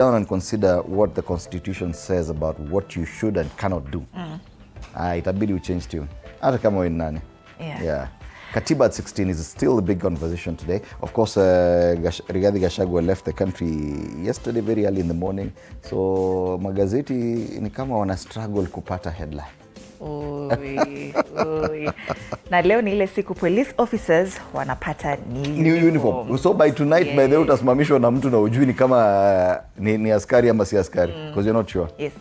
down and consider what the Constitution says about what you should and cannot do, itabidi uchange tune. Hata kama wewe nani. Yeah. Katiba at 16 is still a big conversation today. Of course, Rigathi Gachagua left the country yesterday very early in the morning. So magazeti ni kama wana struggle kupata headline. Na leo ni ile siku police officers wanapata new uniform. So by tonight, by the way, utasimamishwa na mtu na ujui ni kama ni askari ama si askari, because you're not sure. Yes.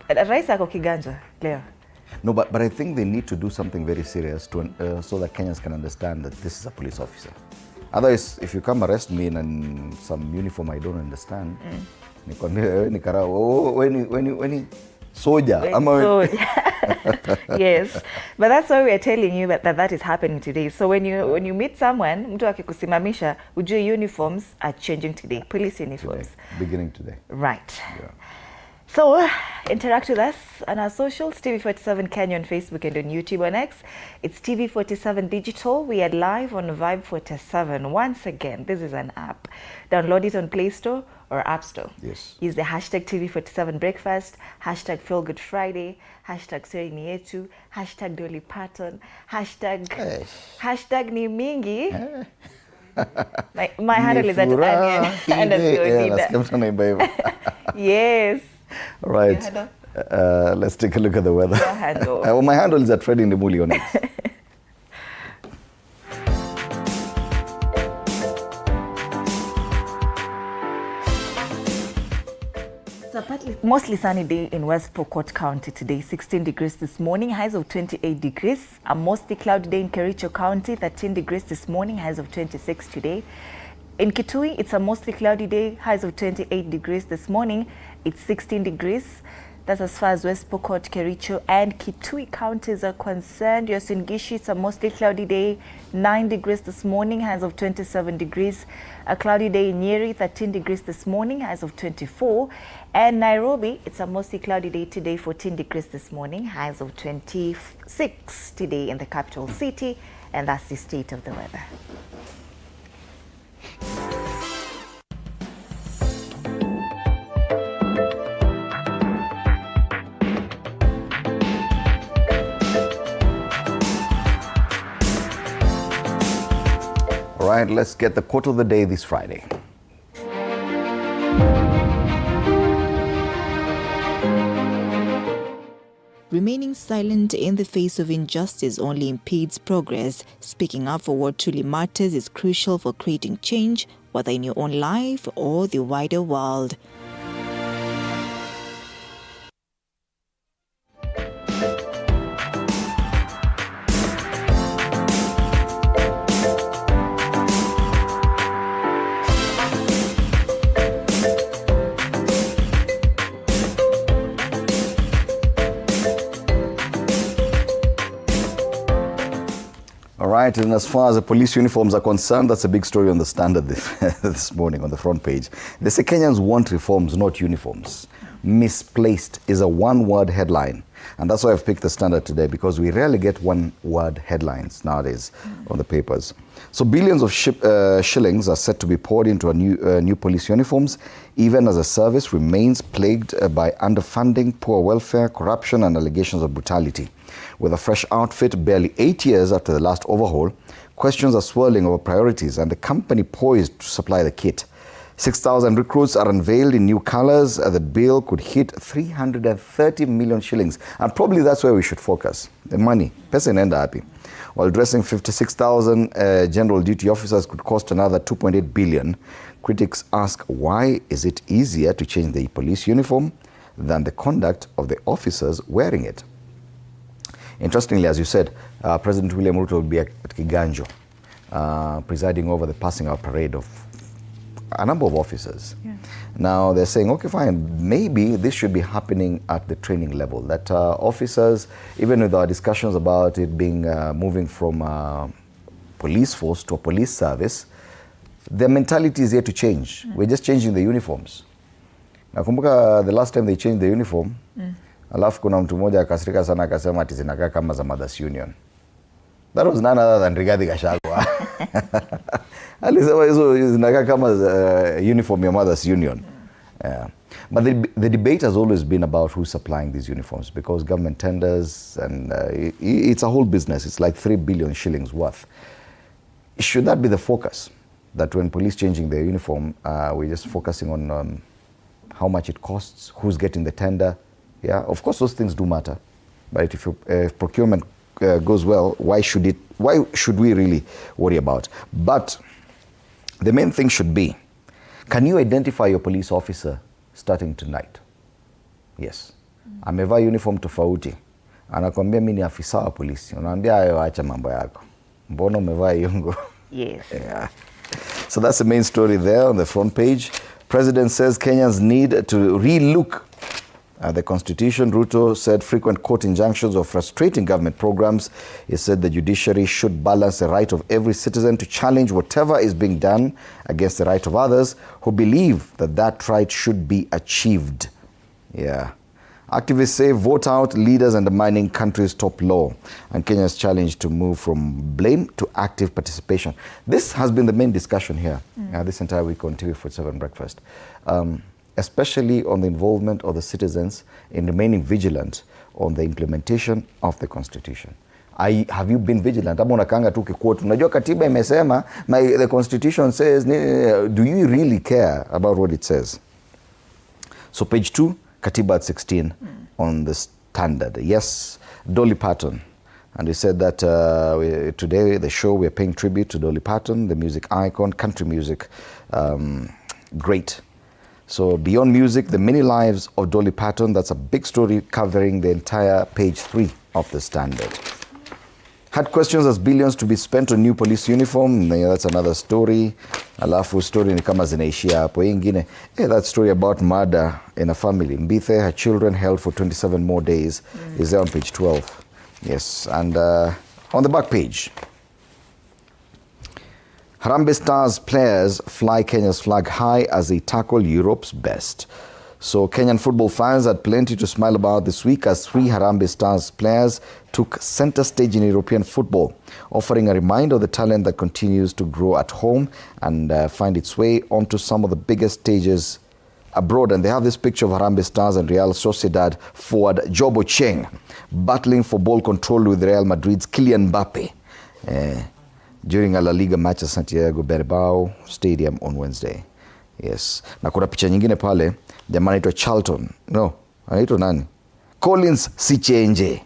Rais ako kiganja leo. No, but I think they need to do something very serious to, so that Kenyans can understand that this is a police officer. Otherwise, if you come arrest me in some uniform I don't understand, soldier. Yes, but that's why we are telling you that is happening today. So when you meet someone, mtu akikusimamisha, ujue uniforms are changing today. Police uniforms. Today, beginning today. Right. Yeah. So interact with us on our socials, TV47 Kenya on Facebook and on YouTube. On X, it's TV47 Digital. We are live on Vibe 47. Once again, this is an app. Download it on Play Store or App Store. Yes. Use the hashtag TV47 Breakfast, hashtag Feel Good Friday, hashtag Seri Nietu, hashtag Dolly Parton, hashtag ni mingi. My handle is at onion. Yes. All right. Let's take a look at the weather. Well, my handle is at Freddy Ndimuli on it. It's a mostly sunny day in West Pokot County today. 16 degrees this morning, highs of 28 degrees. A mostly cloudy day in Kericho County, 13 degrees this morning, highs of 26 today. In Kitui, it's a mostly cloudy day, highs of 28 degrees this morning. It's 16 degrees. That's as far as West Pokot, Kericho, and Kitui counties are concerned. Uasin Gishu, it's a mostly cloudy day, 9 degrees this morning, highs of 27 degrees. A cloudy day in Nyeri, 13 degrees this morning, highs of 24. And Nairobi, it's a mostly cloudy day today, 14 degrees this morning, highs of 26 today in the capital city. And that's the state of the weather. All right, let's get the quote of the day this Friday. Remaining silent in the face of injustice only impedes progress. Speaking up for what truly matters is crucial for creating change, whether in your own life or the wider world. All right, and as far as the police uniforms are concerned, that's a big story on the Standard this morning on the front page. They say Kenyans want reforms, not uniforms. Misplaced is a one-word headline. And that's why I've picked the Standard today, because we rarely get one-word headlines nowadays on the papers. So billions of shillings are set to be poured into new police uniforms, even as the service remains plagued by underfunding, poor welfare, corruption, and allegations of brutality. With a fresh outfit barely 8 years after the last overhaul, questions are swirling over priorities and the company poised to supply the kit. 6,000 recruits are unveiled in new colors. The bill could hit 330 million shillings. And probably that's where we should focus. The money. Pesa inaenda hapi. While dressing 56,000 general duty officers could cost another 2.8 billion, critics ask, why is it easier to change the police uniform than the conduct of the officers wearing it? Interestingly, as you said, President William Ruto will be at Kiganjo, presiding over the passing out parade of a number of officers. Yeah. Now they're saying, okay, fine, maybe this should be happening at the training level, that officers, even with our discussions about it being moving from police force to a police service, their mentality is here to change. We're just changing the uniforms. Nakumbuka the last time they changed the uniform, alafu kuna mtu mmoja akasirika sana akasema ati zinakaa kama za Mothers Union. That was none other than Rigathi Gachagua. Alisema hizo zinakaa kama uniform ya Mothers Union. Yeah. But the debate has always been about who's supplying these uniforms, because government tenders, and it's a whole business. It's like 3 billion shillings worth. Should that be the focus? That when police changing their uniform, we're just focusing on how much it costs, who's getting the tender. Yeah, of course those things do matter. But if procurement goes well, why should we really worry about? But the main thing should be, can you identify your police officer starting tonight? Yes. Amevaa uniform tofauti. Anakwambia mimi ni afisa wa polisi. Unaambia hayo acha mambo yako. Mbona umevaa yungo? Yes. Yeah. So that's the main story there on the front page. President says Kenyans need to re-look at the Constitution. Ruto said frequent court injunctions are frustrating government programs. He said the judiciary should balance the right of every citizen to challenge whatever is being done against the right of others who believe that that right should be achieved. Yeah. Activists say vote out leaders undermining country's top law, and Kenya's challenge to move from blame to active participation. This has been the main discussion here this entire week on TV47 Breakfast, especially on the involvement of the citizens in remaining vigilant on the implementation of the Constitution. Have you been vigilant? Ama unakanga tu kiquote, unajua katiba imesema, the Constitution says, do you really care about what it says? So page 2, Katiba at 16 on the Standard. Yes, Dolly Parton. And we said that today, the show, we're paying tribute to Dolly Parton, the music icon, country music, great. So beyond music, the many lives of Dolly Parton, that's a big story covering the entire page 3 of the Standard. Had questions as billions to be spent on new police uniform. That's another story. Alafu story ni kama zinaishia hapo. Ingine, that story about murder in a family. Mbithe, her children held for 27 more days, is there on page 12. Yes, and on the back page, Harambee Stars players fly Kenya's flag high as they tackle Europe's best. So Kenyan football fans had plenty to smile about this week as 3 Harambee Stars players took center stage in European football, offering a reminder of the talent that continues to grow at home and find its way onto some of the biggest stages abroad. And they have this picture of Harambee Stars and Real Sociedad forward Jobo Cheng battling for ball control with Real Madrid's Kylian Mbappe during a La Liga match at Santiago Bernabeu Stadium on Wednesday. Yes. Na kuna picha nyingine pale, jamaa anaitwa Charlton. No, anaitwa nani? Collins Sichenje.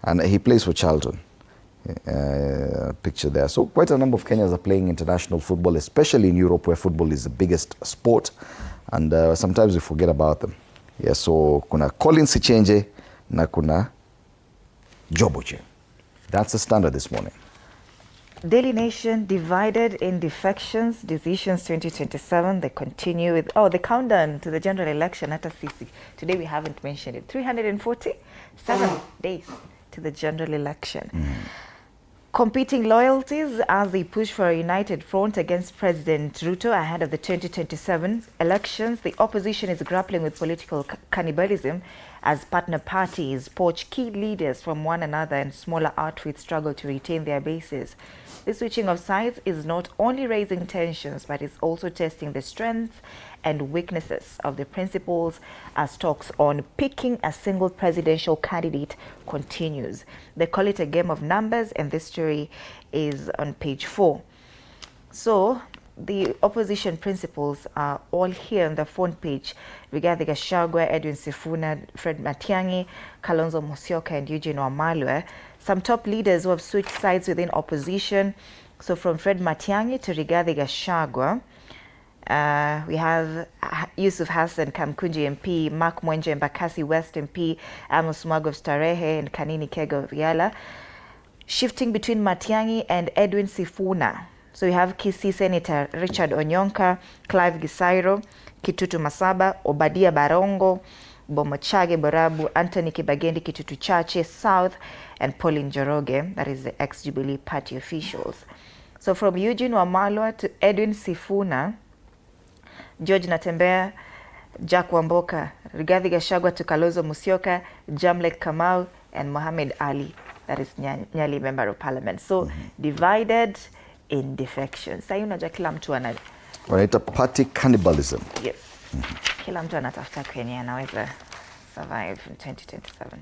And he plays for Charlton. Picture there. So quite a number of Kenyans are playing international football, especially in Europe where football is the biggest sport. And sometimes we forget about them. Yeah, so kuna Collins Sichenje na kuna Joboche. That's the Standard this morning. Daily Nation, divided in defections, decisions 2027. They continue with, the countdown to the general election at Assisi. Today we haven't mentioned it. 347 days to the general election. Competing loyalties as they push for a united front against President Ruto ahead of the 2027 elections. The opposition is grappling with political cannibalism as partner parties poach key leaders from one another and smaller outfits struggle to retain their bases. The switching of sides is not only raising tensions, but is also testing the strengths and weaknesses of the principals as talks on picking a single presidential candidate continues. They call it a game of numbers, and this story is on page 4. So the opposition principals are all here on the front page. Rigathi Gachagua, Edwin Sifuna, Fred Matiang'i, Kalonzo Musyoka, and Eugene Wamalwa. Some top leaders who have switched sides within opposition. So from Fred Matiang'i to Rigathi Gachagua, we have Yusuf Hassan Kamkunji MP, Mark Mwenje Embakasi West MP, Amos Mwago of Starehe, and Kanini Kego of Yala. Shifting between Matiang'i and Edwin Sifuna. So we have Kisii Senator Richard Onyonka, Clive Gisairo, Kitutu Masaba, Obadia Barongo, Bomochage Borabu, Anthony Kibagendi Kitutu Chache South, and Pauline Njoroge, that is the ex-Jubilee Party officials. So from Eugene Wamalwa to Edwin Sifuna, George Natembea, Jack Wamboka, Rigathi Gachagua to Kalonzo Musyoka, Jamlet Kamau, and Mohammed Ali, that is Nyali Member of Parliament. So divided in defections. Sasa unajua kila mtu Wanaita party cannibalism. Yes. Kila mtu anatafuta kwenye anaweza survive in 2027.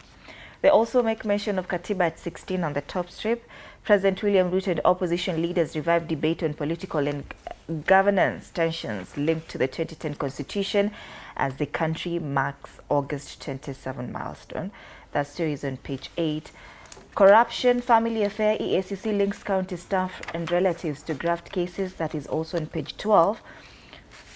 They also make mention of Katiba at 16 on the top strip. President William Ruto and opposition leaders revive debate on political and governance tensions linked to the 2010 constitution as the country marks August 27 milestone. That story is on page 8. Corruption, family affair, EACC links county staff and relatives to graft cases. That is also on page 12.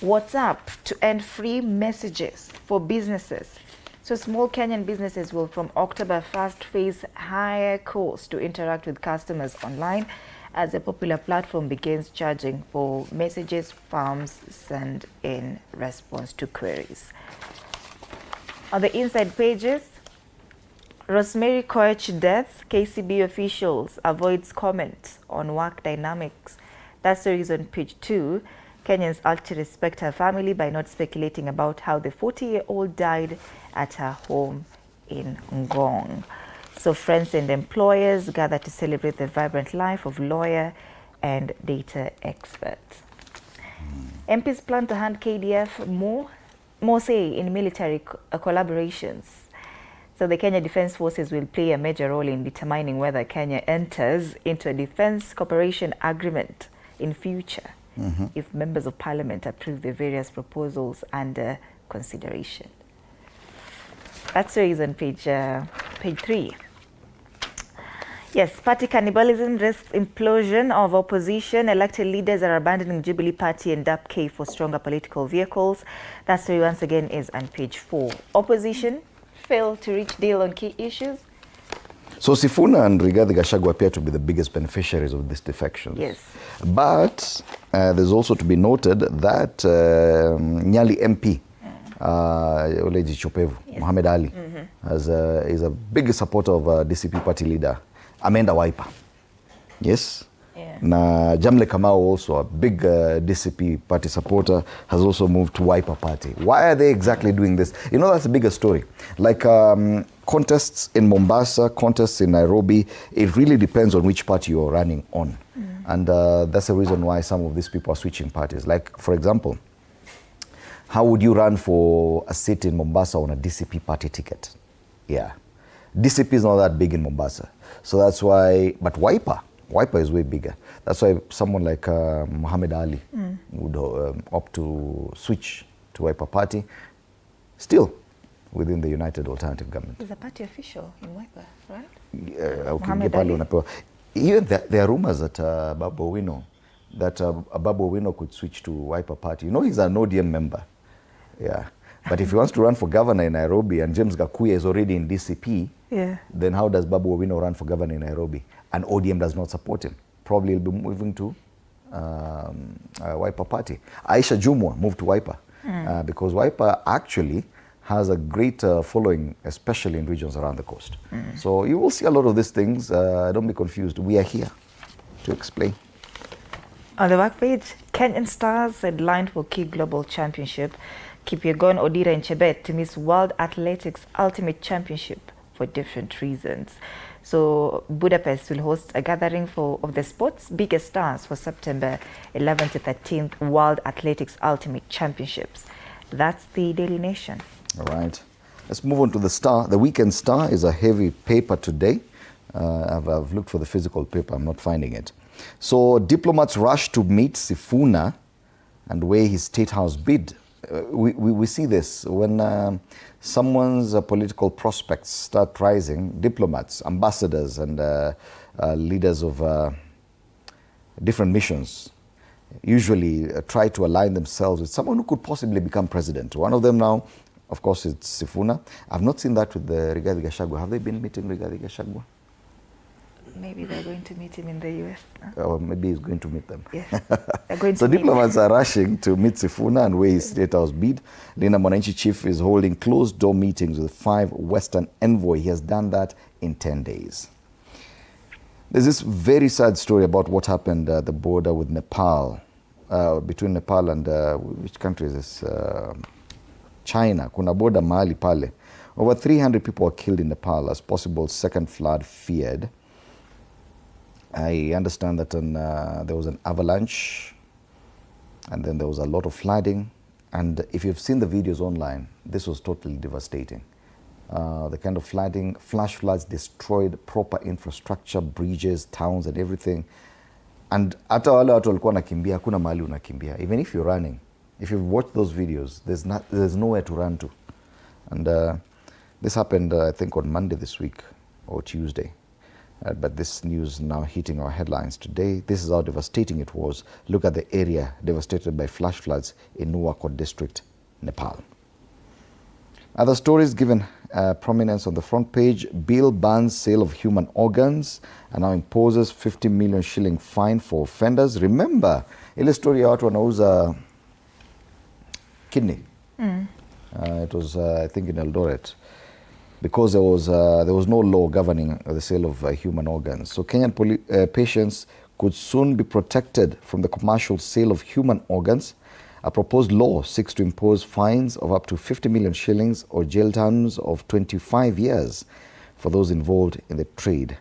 WhatsApp to end free messages for businesses. So small Kenyan businesses will from October 1st face higher costs to interact with customers online as the popular platform begins charging for messages firms send in response to queries. On the inside pages, Rosemary Koech death, KCB officials avoids comment on work dynamics. That story is on page 2. Kenyans urge to respect her family by not speculating about how the 40-year-old died at her home in Ngong. So friends and employers gather to celebrate the vibrant life of lawyer and data expert. MPs plan to hand KDF more say in military collaborations. So the Kenya Defence Forces will play a major role in determining whether Kenya enters into a defence cooperation agreement in future if members of parliament approve the various proposals under consideration. That story is on page 3. Yes, party cannibalism risks implosion of opposition. Elected leaders are abandoning Jubilee Party and DAP-K for stronger political vehicles. That story once again is on page 4. Opposition failed to reach deal on key issues. So Sifuna and Rigathi Gachagua appear to be the biggest beneficiaries of these defections. Yes. But there's also to be noted that Nyali MP, Oleji Chopevu, Mohamed Ali, is a big supporter of DCP party leader, Amanda Wiper. Yes. Yeah. Na Jamle Kamau, also a big DCP party supporter, has also moved to Wiper Party. Why are they exactly doing this? You know, that's a bigger story. Like contests in Mombasa, contests in Nairobi, it really depends on which party you're running on. And that's the reason why some of these people are switching parties. Like, for example, how would you run for a seat in Mombasa on a DCP party ticket? Yeah. DCP is not that big in Mombasa. So that's why, but Wiper is way bigger. That's why someone like Mohamed Ali would opt to switch to Wiper Party, still within the United Alternative Government. He's a party official in Wiper, right? Mohamed Ali. Even there are rumors that Babu Owino could switch to Wiper Party. You know, he's an ODM member. Yeah. But if he wants to run for governor in Nairobi and James Gakuya is already in DCP, then how does Babu Owino run for governor in Nairobi? And ODM does not support him. Probably he'll be moving to Wiper Party. Aisha Jumwa moved to Wiper because Wiper actually has a great following, especially in regions around the coast. So you will see a lot of these things. Don't be confused. We are here to explain. On the back page, Kenyan stars headlined for key global championship. Kipyegon, Odira and Chebet to miss World Athletics Ultimate Championship for different reasons. So Budapest will host a gathering of the sport's biggest stars for September 11th to 13th World Athletics Ultimate Championships. That's the Daily Nation. All right. Let's move on to the Star. The Weekend Star is a heavy paper today. I've looked for the physical paper. I'm not finding it. So diplomats rush to meet Sifuna and weigh his State House bid. We see this when someone's political prospects start rising. Diplomats, ambassadors, and leaders of different missions usually try to align themselves with someone who could possibly become president. One of them now, of course, it's Sifuna. I've not seen that with the Rigathi Gachagua. Have they been meeting Rigathi Gachagua? Maybe they're going to meet him in the US. Or maybe he's going to meet them. Yes, they're going So to diplomats are rushing to meet Sifuna and weigh his State House bid. Linda Mwananchi chief is holding closed-door meetings with 5 Western envoys. He has done that in 10 days. There's this very sad story about what happened at the border with Nepal, between Nepal and which country is this? China. Kuna border mahali pale. Over 300 people were killed in Nepal as possible second flood feared. I understand that there was an avalanche and then there was a lot of flooding. And if you've seen the videos online, this was totally devastating. The kind of flooding, flash floods destroyed proper infrastructure, bridges, towns and everything. And hata wale watu walikuwa nakimbia, hakuna mahali unakimbia. Even if you're running, if you've watched those videos, there's nowhere to run to. And this happened, I think, on Monday this week or Tuesday. But this news now hitting our headlines today. This is how devastating it was. Look at the area devastated by flash floods in Nuwakot district, Nepal. Other stories given prominence on the front page. Bill bans sale of human organs and now imposes 50 million shilling fine for offenders. Remember, ile story ya watu wanauza kidney. It was, I think, in Eldoret. Because there was no law governing the sale of human organs. So Kenyan patients could soon be protected from the commercial sale of human organs. A proposed law seeks to impose fines of up to 50 million shillings or jail terms of 25 years for those involved in the trade.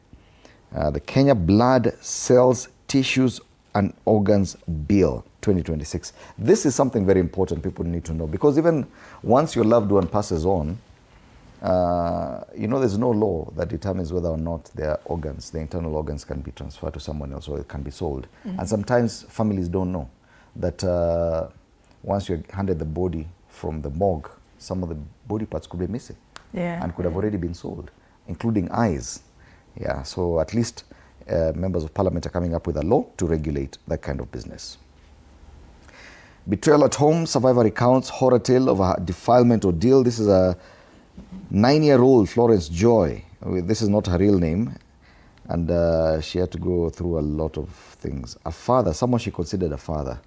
The Kenya Blood Cells, Tissues and Organs Bill 2026. This is something very important people need to know, because even once your loved one passes on, there's no law that determines whether or not their organs, the internal organs, can be transferred to someone else or it can be sold. And sometimes families don't know that once you're handed the body from the morgue, some of the body parts could be missing and could have already been sold, including eyes. Yeah, so at least members of parliament are coming up with a law to regulate that kind of business. Betrayal at home, survivor recounts horror tale of a defilement ordeal. This is a 9-year-old Florence Joy. This is not her real name, and she had to go through a lot of things. A father, someone she considered a father,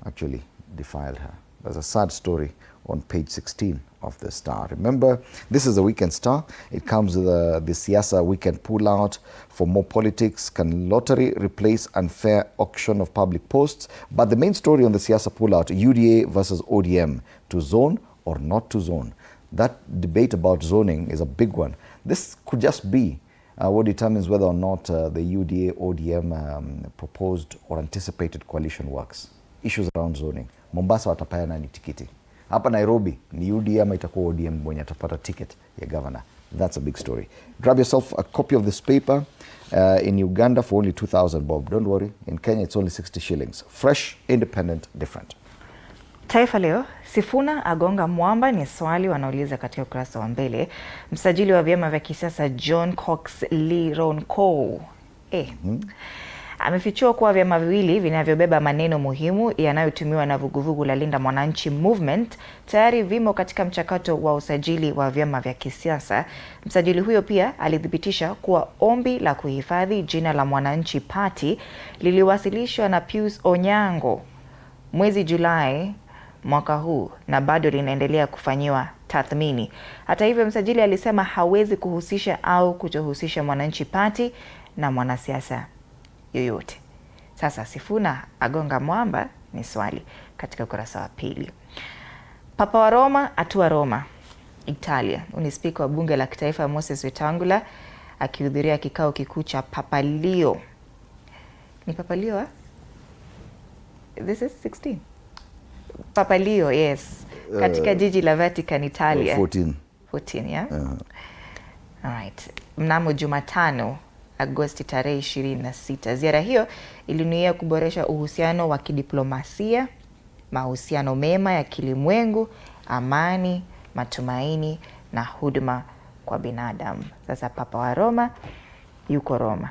actually defiled her. There's a sad story on page 16 of the Star. Remember, this is the Weekend Star. It comes with the Siasa weekend pullout. For more politics, can lottery replace unfair auction of public posts? But the main story on the Siasa pullout, UDA versus ODM, to zone or not to zone. That debate about zoning is a big one. This could just be what determines whether or not the UDA-ODM proposed or anticipated coalition works. Issues around zoning. Mombasa watapayana ni tikiti. Hapa Nairobi ni UDA ama itakuwa ODM mwenye atapata ticket ya governor. That's a big story. Grab yourself a copy of this paper in Uganda for only 2,000 bob. Don't worry. In Kenya it's only 60 shillings. Fresh, independent, different. Taifa Leo, Sifuna agonga mwamba ni swali wanauliza katika ukurasa wa mbele. Msajili wa vyama vya kisiasa John Cox Lironco amefichua kuwa vyama viwili vinavyobeba maneno muhimu yanayotumiwa na vuguvugu la Linda Mwananchi Movement tayari vimo katika mchakato wa usajili wa vyama vya kisiasa. Msajili huyo pia alithibitisha kuwa ombi la kuhifadhi jina la Mwananchi Party liliwasilishwa na Pius Onyango mwezi Julai mwaka huu na bado linaendelea kufanyiwa tathmini. Hata hivyo, msajili alisema hawezi kuhusisha au kutohusisha Mwananchi Party na mwanasiasa yoyote. Sasa Sifuna agonga mwamba ni swali katika ukurasa wa pili. Papa wa Roma atua Roma, Italia. Ni spika wa bunge la kitaifa Moses Wetangula akihudhuria kikao kikuu cha Papa Leo. Ni Papa Leo? This is 16. Papa Leo, yes. Katika jiji la Vatican, Italia. 14, yeah? Alright. Mnamo Jumatano, Agosti tarehe 26. Ziara hiyo ilinuia kuboresha uhusiano wa kidiplomasia, mahusiano mema ya kilimwengu, amani, matumaini na huduma kwa binadamu. Sasa Papa wa Roma yuko Roma.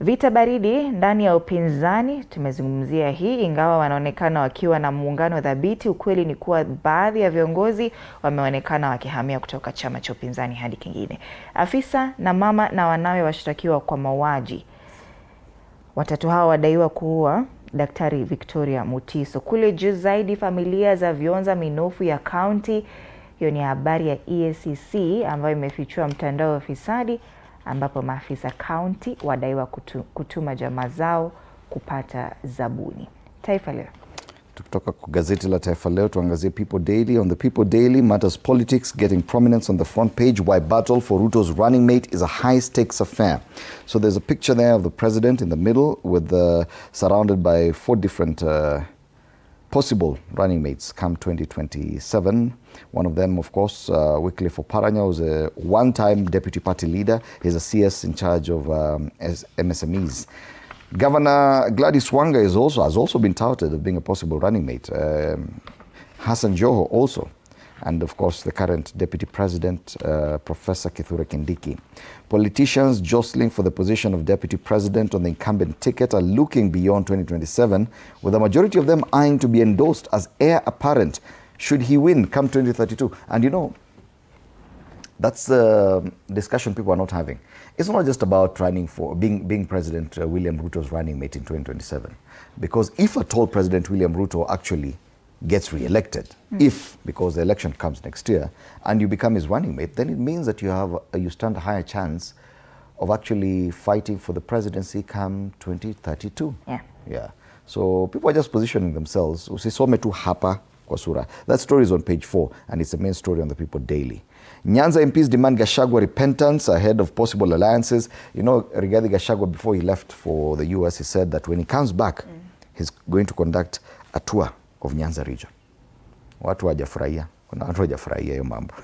Vita baridi ndani ya upinzani, tumezungumzia hii. Ingawa wanaonekana wakiwa na muungano dhabiti, ukweli ni kuwa baadhi ya viongozi wameonekana wakihamia kutoka chama cha upinzani hadi kingine. Afisa na mama na wanawe washtakiwa kwa mauaji. Watatu hao wadaiwa kuua Daktari Victoria Mutiso. Kule juu zaidi, familia za vionza minofu ya kaunti. Hiyo ni habari ya EACC ambayo imefichua mtandao wa fisadi, ambapo maafisa kaunti wadaiwa kutuma jamaa zao kupata zabuni. Taifa Leo. Kutoka kwa gazeti la Taifa Leo tuangazie People Daily. On the People Daily, matters politics getting prominence on the front page. Why battle for Ruto's running mate is a high-stakes affair. So there's a picture there of the president in the middle, with surrounded by 4 different possible running mates come 2027. One of them, of course, Wycliffe Oparanya, was a one-time deputy party leader. He's a CS in charge of MSMEs. Governor Gladys Wanga has also been touted as being a possible running mate. Hassan Joho also. And of course, the current deputy president, Professor Kithure Kindiki. Politicians jostling for the position of deputy president on the incumbent ticket are looking beyond 2027, with a majority of them eyeing to be endorsed as heir apparent should he win come 2032. And you know, that's the discussion people are not having. It's not just about running for being President William Ruto's running mate in 2027. Because if at all President William Ruto actually gets re-elected, because the election comes next year, and you become his running mate, then it means that you stand a higher chance of actually fighting for the presidency come 2032. Yeah. So people are just positioning themselves. Usisome tu hapa kwa sura. That story is on page 4, and it's the main story on the People Daily. Nyanza MPs demand Gachagua repentance ahead of possible alliances. You know, regarding Gachagua, before he left for the US, he said that when he comes back, he's going to conduct a tour of Nyanza region. Watu hawajafurahia. Kuna watu hawajafurahia hiyo mambo.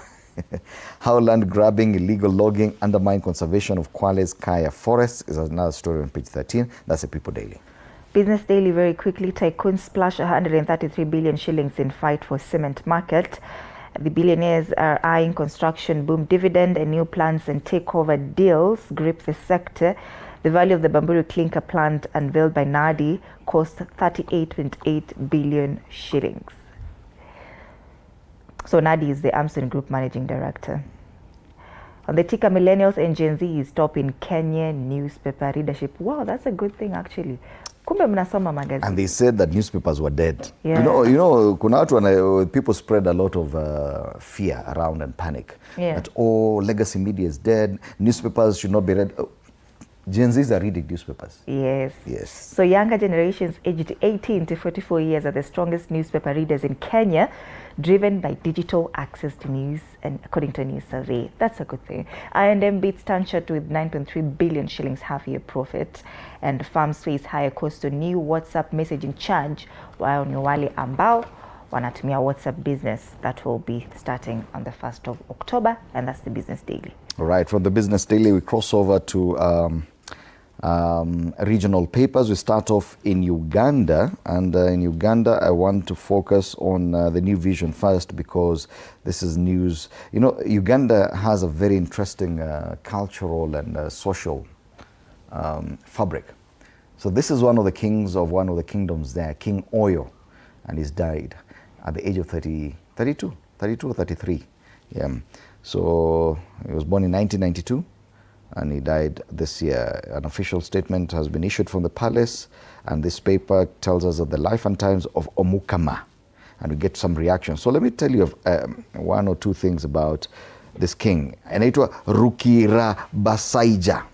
How land grabbing, illegal logging undermine conservation of Kwale's Kaya forests is another story on page 13. That's the People Daily. Business Daily very quickly. Tycoons splash 133 billion shillings in fight for cement market. The billionaires are eyeing construction boom dividend, and new plans and takeover deals grip the sector. The value of the Bamburi clinker plant unveiled by Nadi cost 38.8 billion shillings. So Nadi is the Amson Group Managing Director. On the ticker, millennials and Gen Z is top in Kenya newspaper readership. Wow, that's a good thing actually. Kumbe mnasoma magazine. And they said that newspapers were dead. Yeah. You know, kuna watu people spread a lot of fear around and panic. Yeah. That, oh, legacy media is dead. Newspapers should not be read. Gen Zs are reading newspapers. Yes. Yes. So younger generations aged 18 to 44 years are the strongest newspaper readers in Kenya, driven by digital access to news, and according to a new survey. That's a good thing. I&M beats Tanshot with 9.3 billion shillings half-year profit, and farms face higher cost to new WhatsApp messaging charge, while ni wale ambao wanatumia WhatsApp Business that will be starting on the 1st of October, and that's the Business Daily. All right, from the Business Daily, we cross over to regional papers. We start off in Uganda, and in Uganda I want to focus on the New Vision first, because this is news. You know, Uganda has a very interesting cultural and social fabric. So this is one of the kings of one of the kingdoms there, King Oyo, and he's died at the age of 32 or 33. Yeah. So he was born in 1992. And he died this year. An official statement has been issued from the palace, and this paper tells us of the life and times of Omukama, and we get some reaction. So let me tell you one or two things about this king. Anaitwa Rukira Basaija,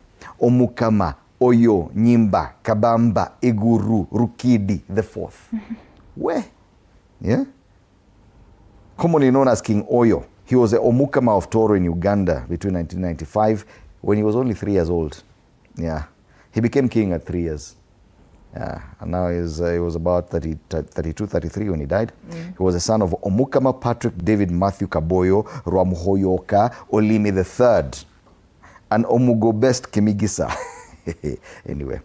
Omukama, Oyo, Nyimba, Kabamba, Iguru, Rukidi the Fourth. Where? Yeah? Commonly known as King Oyo. He was the Omukama of Toro in Uganda between 1995 when he was only 3 years old. Yeah. He became king at 3 years. Yeah. And now he was about 32, 33 when he died. He was the son of Omukama Patrick David Matthew Kaboyo Rwamuhoyoka Olimi III and Omugobest Kimigisa. Anyway,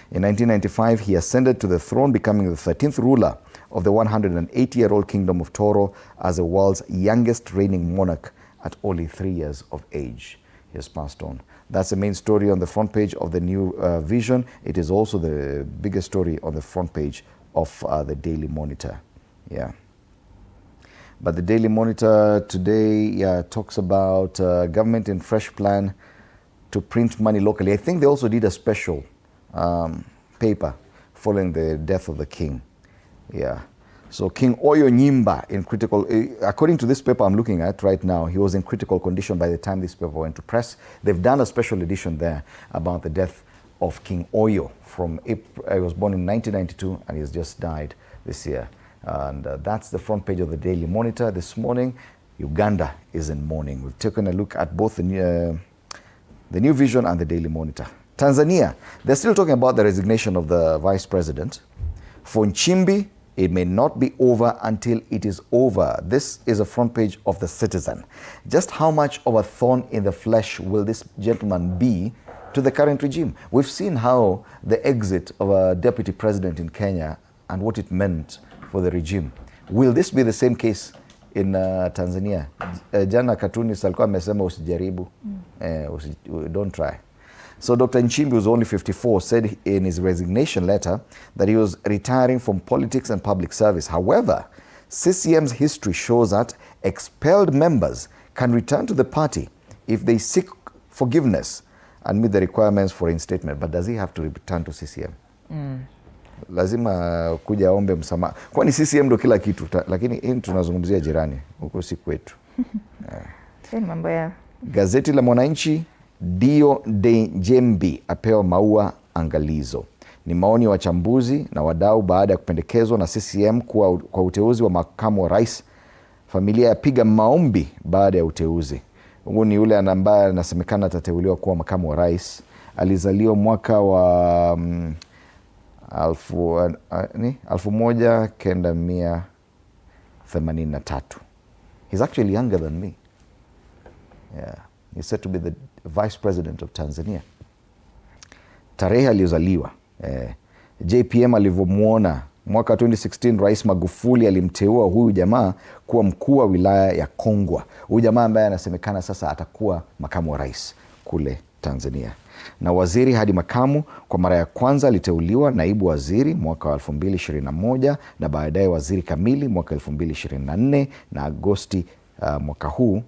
in 1995, he ascended to the throne, becoming the 13th ruler of the 180-year-old kingdom of Toro as the world's youngest reigning monarch at only 3 years of age. He has passed on. That's the main story on the front page of the New Vision. It is also the biggest story on the front page of the Daily Monitor. Yeah. But the Daily Monitor today talks about government in fresh plan to print money locally. I think they also did a special paper following the death of the king. Yeah. So King Oyo Nyimba in critical, according to this paper I'm looking at right now, he was in critical condition by the time this paper went to press. They've done a special edition there about the death of King Oyo from April. He was born in 1992 and he's just died this year. And that's the front page of the Daily Monitor this morning. Uganda is in mourning. We've taken a look at both the New Vision and the Daily Monitor. Tanzania, they're still talking about the resignation of the vice president. For Nchimbi, it may not be over until it is over. This is a front page of the Citizen. Just how much of a thorn in the flesh will this gentleman be to the current regime? We've seen how the exit of a deputy president in Kenya and what it meant for the regime. Will this be the same case in Tanzania? Jana Katunis alikuwa amesema usijaribu, don't try. So Dr. Nchimbi, who's only 54, said in his resignation letter that he was retiring from politics and public service. However, CCM's history shows that expelled members can return to the party if they seek forgiveness and meet the requirements for reinstatement. But does he have to return to CCM? Lazima kuja aombe msamaha. Kwani CCM ndo kila kitu, lakini hii tunazungumzia jirani, huko si kwetu. Mambo ya Gazeti la Mwananchi, Dio de Jembi apewa maua angalizo. Ni maoni ya wachambuzi na wadau baada ya kupendekezwa na CCM kwa uteuzi wa makamu wa rais. Familia yapiga maombi baada ya uteuzi. Huyu ni yule ambaye anasemekana atateuliwa kuwa makamu wa rais. Alizaliwa mwaka wa 1983. He's actually younger than me. Yeah. He's said to be the vice president of Tanzania. Tarehe aliyozaliwa. JPM alivyomuona mwaka 2016, Rais Magufuli alimteua huyu jamaa kuwa mkuu wa wilaya ya Kongwa. Huyu jamaa ambaye anasemekana sasa atakuwa makamu wa rais kule Tanzania. Na waziri hadi makamu, kwa mara ya kwanza aliteuliwa naibu waziri mwaka wa 2021 na baadaye waziri kamili mwaka 2024, na Agosti mwaka huu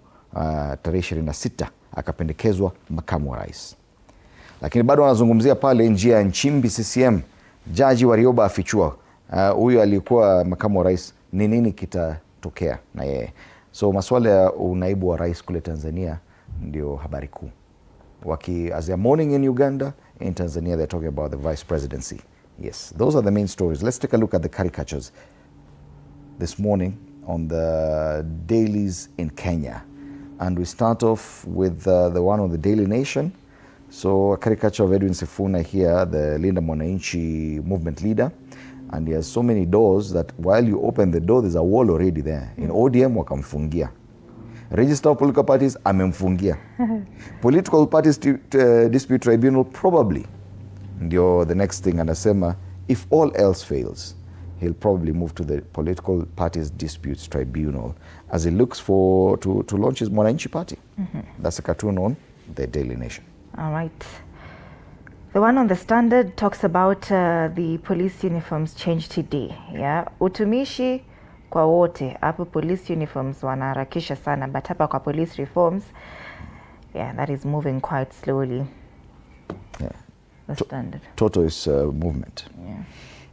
tarehe 26 akapendekezwa makamu wa rais. Lakini bado wanazungumzia pale njia ya Nchimbi CCM. Jaji Warioba afichua huyu alikuwa makamu wa rais, ni nini kitatokea na yeye. So masuala ya unaibu wa rais kule Tanzania ndio habari kuu. As they are mourning in Uganda, in Tanzania they're talking about the vice presidency. Yes, those are the main stories. Let's take a look at the caricatures this morning on the dailies in Kenya. And we start off with the one on the Daily Nation. So a caricature of Edwin Sifuna here, the Linda Mwananchi movement leader. And he has so many doors that while you open the door, there's a wall already there. In ODM, wakamfungia. Register of political parties, amemfungia. Political parties dispute tribunal, probably. Ndio the next thing, anasema, if all else fails, he'll probably move to the political parties disputes tribunal as he looks to launch his Mwananchi party. That's a cartoon on the Daily Nation. All right. The one on the Standard talks about the police uniforms change today. Yeah, utumishi kwa wote. Hapo police uniforms wanaharakisha sana, but hapa kwa police reforms, yeah, that is moving quite slowly. Yeah. The Standard. Total is movement. Yeah.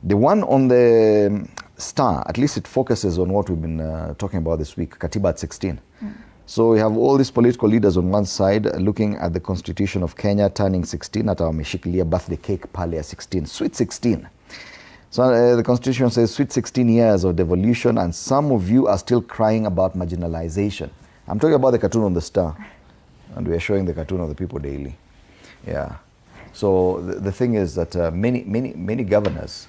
The one on the Star, at least it focuses on what we've been talking about this week, Katiba at 16. So we have all these political leaders on one side looking at the Constitution of Kenya turning 16, hata wameshikilia birthday cake pale ya 16, sweet 16. So the Constitution says sweet 16 years of devolution, and some of you are still crying about marginalization. I'm talking about the cartoon on the Star, and we are showing the cartoon of the People Daily. Yeah. So the thing is that many governors,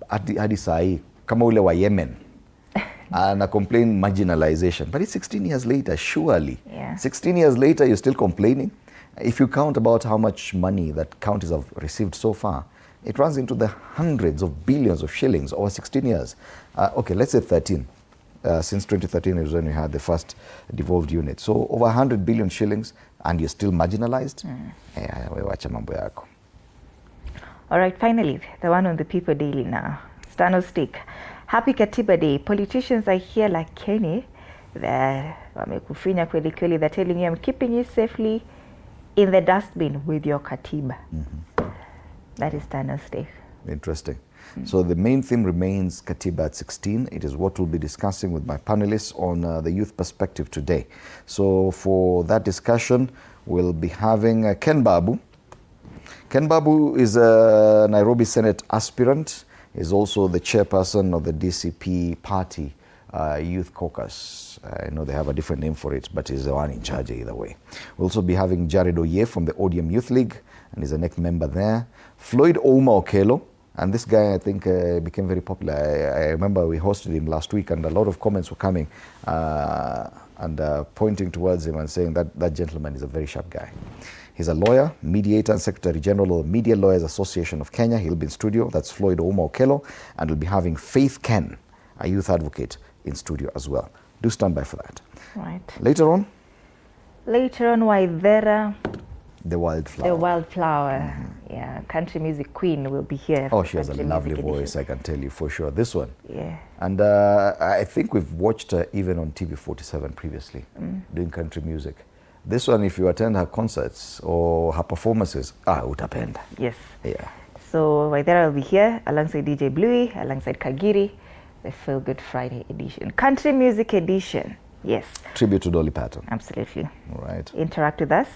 hadi sahi kama ule wa Yemen, and complain marginalization. But it's 16 years later, surely. Yeah. 16 years later, you're still complaining. If you count about how much money that counties have received so far, it runs into the hundreds of billions of shillings over 16 years. Okay, let's say 13. Since 2013 is when we had the first devolved unit. So over 100 billion shillings, and you're still marginalized? Wacha mambo yako. All right, finally, the one on the People Daily now. Stano Stick. Happy Katiba Day. Politicians are here like Kenny. Wamekufinya kweli kweli. They're telling you, I'm keeping you safely in the dustbin with your Katiba. That is Stano Stick. Interesting. So the main theme remains Katiba at 16. It is what we'll be discussing with my panelists on the youth perspective today. So for that discussion, we'll be having Ken Babu. Ken Babu is a Nairobi Senate aspirant. is also the chairperson of the DCP party Youth Caucus. I know they have a different name for it, but he's the one in charge either way. We'll also be having Jared Oye from the ODM Youth League, and he's a NEC member there. Floyd Ouma Okello, and this guy, I think, became very popular. I remember we hosted him last week, and a lot of comments were coming and pointing towards him and saying that that gentleman is a very sharp guy. He's a lawyer, mediator, and Secretary General of the Media Lawyers Association of Kenya. He'll be in studio. That's Floyd Ouma Okello. And we'll be having Faith Ken, a youth advocate, in studio as well. Do stand by for that. Right. Later on, Waithera, the Wildflower. the Wildflower. Yeah, country music queen will be here. Oh, she has a Country lovely Music voice, Edition. I can tell you for sure. This one. Yeah. And I think we've watched her even on TV47 previously, doing country music. This one, if you attend her concerts or her performances, utapenda. Yes. Yeah. So Waithera will be here alongside DJ Bluey, alongside Kagiri, the Feel Good Friday edition. Country Music Edition. Yes. Tribute to Dolly Parton. Absolutely. All right. Interact with us.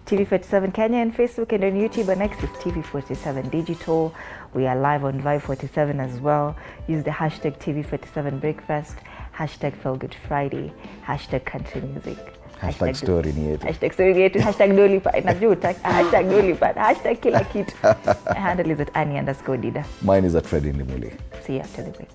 TV47 Kenya on Facebook and on YouTube. And next is TV47 Digital. We are live on Vibe 47 as well. Use the hashtag TV47 Breakfast, hashtag Feel Good Friday, hashtag Country Music. Hashtag story ni yetu. Hashtag story ni yetu. Hashtag Dolipad. Najua hashtag Dolipad. Hashtag kila kitu. My handle is at Annie_Dida. Mine is at Freddy Limuli. See you after the break.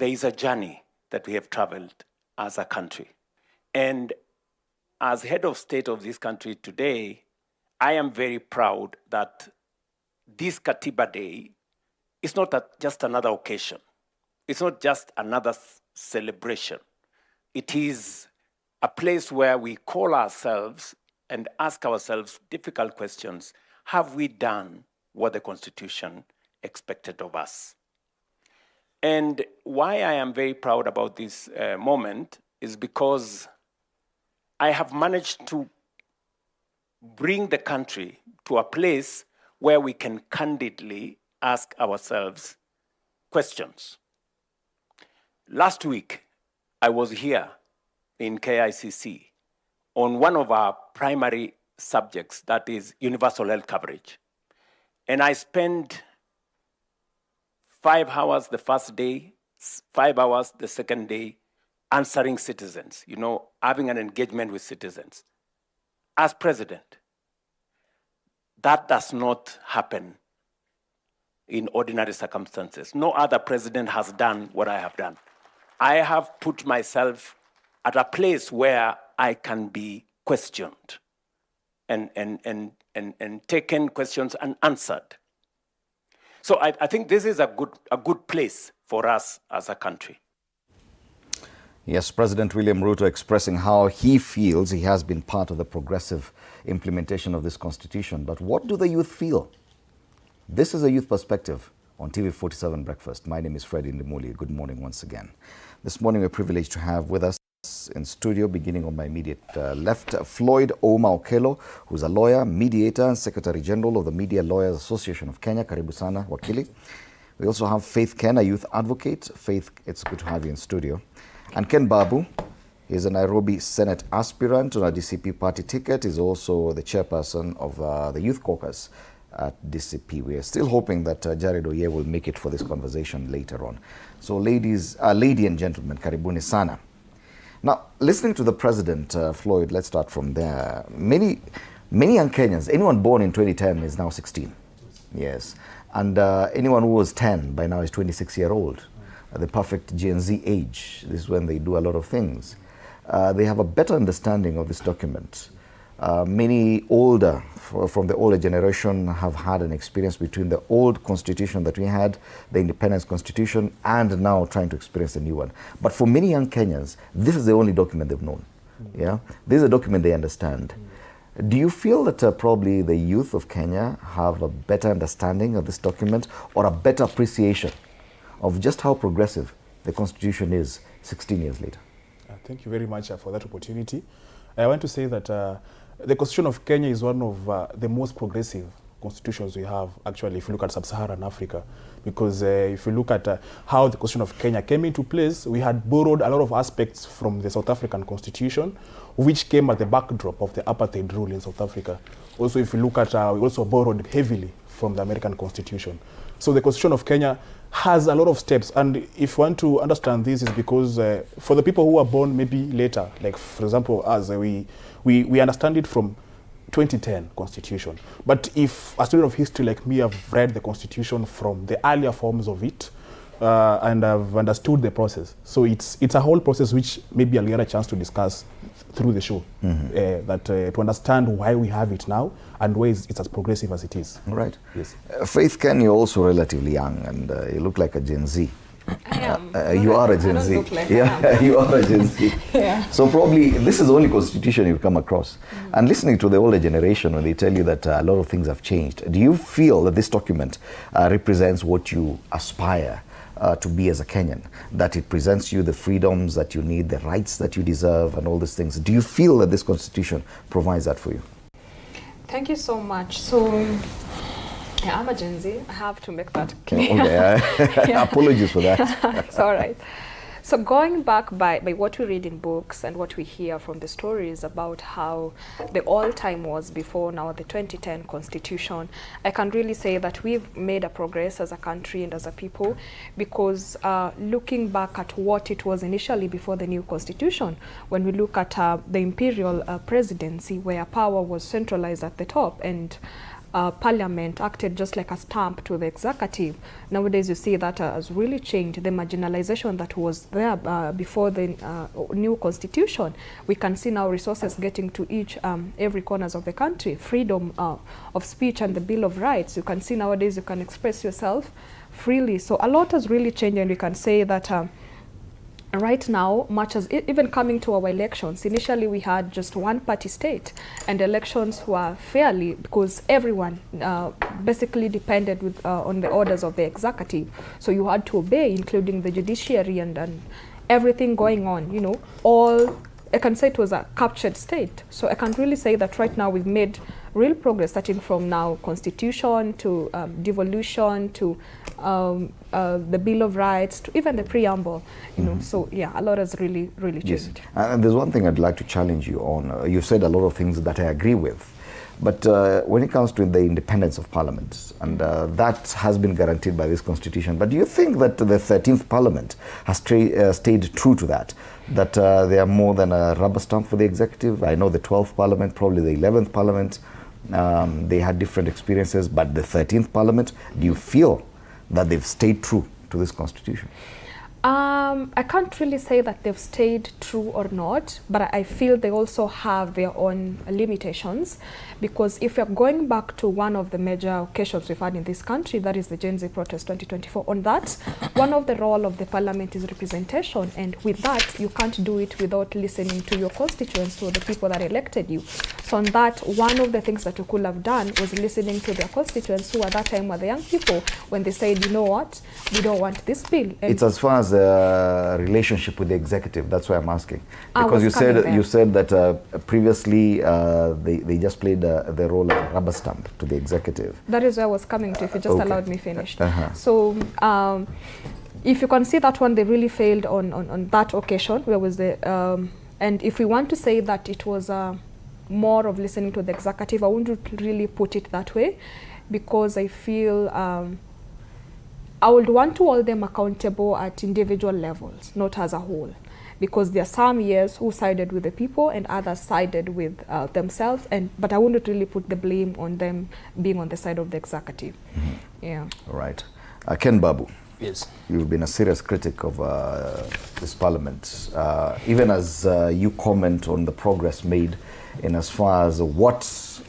there is a journey that we have traveled as a country. And as head of state of this country today, I am very proud that this Katiba Day is not just another occasion. It's not just another celebration. It is a place where we call ourselves and ask ourselves difficult questions. Have we done what the Constitution expected of us? And why I am very proud about this moment is because I have managed to bring the country to a place where we can candidly ask ourselves questions. Last week, I was here in KICC on one of our primary subjects, that is universal health coverage. And I spent 5 hours the first day, 5 hours the second day, answering citizens, having an engagement with citizens. As president, that does not happen in ordinary circumstances. No other president has done what I have done. I have put myself at a place where I can be questioned and taken questions and answered. So I think this is a good place for us as a country. Yes, President William Ruto expressing how he feels he has been part of the progressive implementation of this constitution. But what do the youth feel? This is a youth perspective on TV47 Breakfast. My name is Freddie Ndimuli. Good morning once again. This morning we're privileged to have with us in studio, beginning on my immediate left, Floyd Ouma Okello, who's a lawyer, mediator, and Secretary General of the Media Lawyers Association of Kenya. Karibu sana, wakili. We also have Faith Ken, a youth advocate. Faith, it's good to have you in studio. And Ken Babu is a Nairobi Senate aspirant on a DCP party ticket. He's also the chairperson of the Youth Caucus at DCP. We are still hoping that Jared Oye will make it for this conversation later on. So lady and gentlemen, karibuni sana. Now, listening to the president, Floyd, let's start from there. Many young Kenyans, anyone born in 2010 is now 16. Yes. And anyone who was 10 by now is 26-year-old. The perfect Gen Z age. This is when they do a lot of things. They have a better understanding of this document. Many older, from the older generation, have had an experience between the old constitution that we had, the independence constitution, and now trying to experience a new one. But for many young Kenyans, this is the only document they've known. Yeah, this is a document they understand. Do you feel that probably the youth of Kenya have a better understanding of this document or a better appreciation of just how progressive the constitution is 16 years later? Thank you very much for that opportunity. I want to say that the Constitution of Kenya is one of the most progressive constitutions we have, actually, if you look at sub-Saharan Africa. Because if you look at how the Constitution of Kenya came into place, we had borrowed a lot of aspects from the South African Constitution, which came at the backdrop of the apartheid rule in South Africa. Also, if you look at, we also borrowed heavily from the American Constitution. So the Constitution of Kenya has a lot of steps, and if you want to understand this, is because for the people who are born maybe later, like for example us, we understand it from 2010 Constitution. But if a student of history like me have read the Constitution from the earlier forms of it, and I've understood the process. So it's a whole process which maybe I'll get a chance to discuss through the show, to understand why we have it now and why it's as progressive as it is. Right. Yes. Faith Ken, you're also relatively young and you look like a Gen Z. I am. You are a Gen Z. Like yeah, you are a Gen Z. Yeah. So probably this is the only constitution you've come across. And listening to the older generation when they tell you that a lot of things have changed, do you feel that this document represents what you aspire to be as a Kenyan, that it presents you the freedoms that you need, the rights that you deserve, and all these things? Do you feel that this constitution provides that for you? Thank you so much. So, yeah, I'm a Gen Z. I have to make that clear. Okay. Yeah. Apologies for that. It's all right. So going back by what we read in books and what we hear from the stories about how the old time was before now the 2010 Constitution, I can really say that we've made a progress as a country and as a people, because looking back at what it was initially before the new Constitution, when we look at the imperial presidency, where power was centralized at the top, and parliament acted just like a stamp to the executive. Nowadays you see that has really changed. The marginalization that was there before the new constitution, we can see now resources getting to each every corners of the country, freedom of speech and the Bill of Rights. You can see nowadays you can express yourself freely. So a lot has really changed, and we can say that right now, much as even coming to our elections, initially we had just one party state, and elections were fairly because everyone basically depended on the orders of the executive. So you had to obey, including the judiciary and everything going on, you know, all, I can say it was a captured state. So I can really say that right now we've made real progress, starting from now constitution to devolution to the Bill of Rights to even the preamble, you know. So yeah, a lot has really changed. Yes. And there's one thing I'd like to challenge you on. You've said a lot of things that I agree with, but when it comes to the independence of Parliament, and that has been guaranteed by this constitution, but do you think that the 13th Parliament has stayed true to that? That they are more than a rubber stamp for the executive? I know the 12th Parliament, probably the 11th Parliament, they had different experiences, but the 13th Parliament, do you feel that they've stayed true to this constitution? I can't really say that they've stayed true or not, but I feel they also have their own limitations, because if you're going back to one of the major occasions we've had in this country, that is the Gen Z protest 2024, on that, one of the role of the parliament is representation, and with that, you can't do it without listening to your constituents, or the people that elected you. So on that, one of the things that you could have done was listening to their constituents, who at that time were the young people, when they said, you know what, we don't want this bill. And it's as far as the relationship with the executive, that's why I'm asking. Because you said that previously they just played the role of a rubber stamp to the executive. That is where I was coming to, if you just allowed me finish. So if you can see that one, they really failed on that occasion, where was the and if we want to say that it was more of listening to the executive, I wouldn't really put it that way, because I feel I would want to hold them accountable at individual levels, not as a whole, because there are some years who sided with the people and others sided with themselves, but I wouldn't really put the blame on them being on the side of the executive. Yeah. All right. Ken Babu. Yes. You've been a serious critic of this parliament, even as you comment on the progress made in as far as what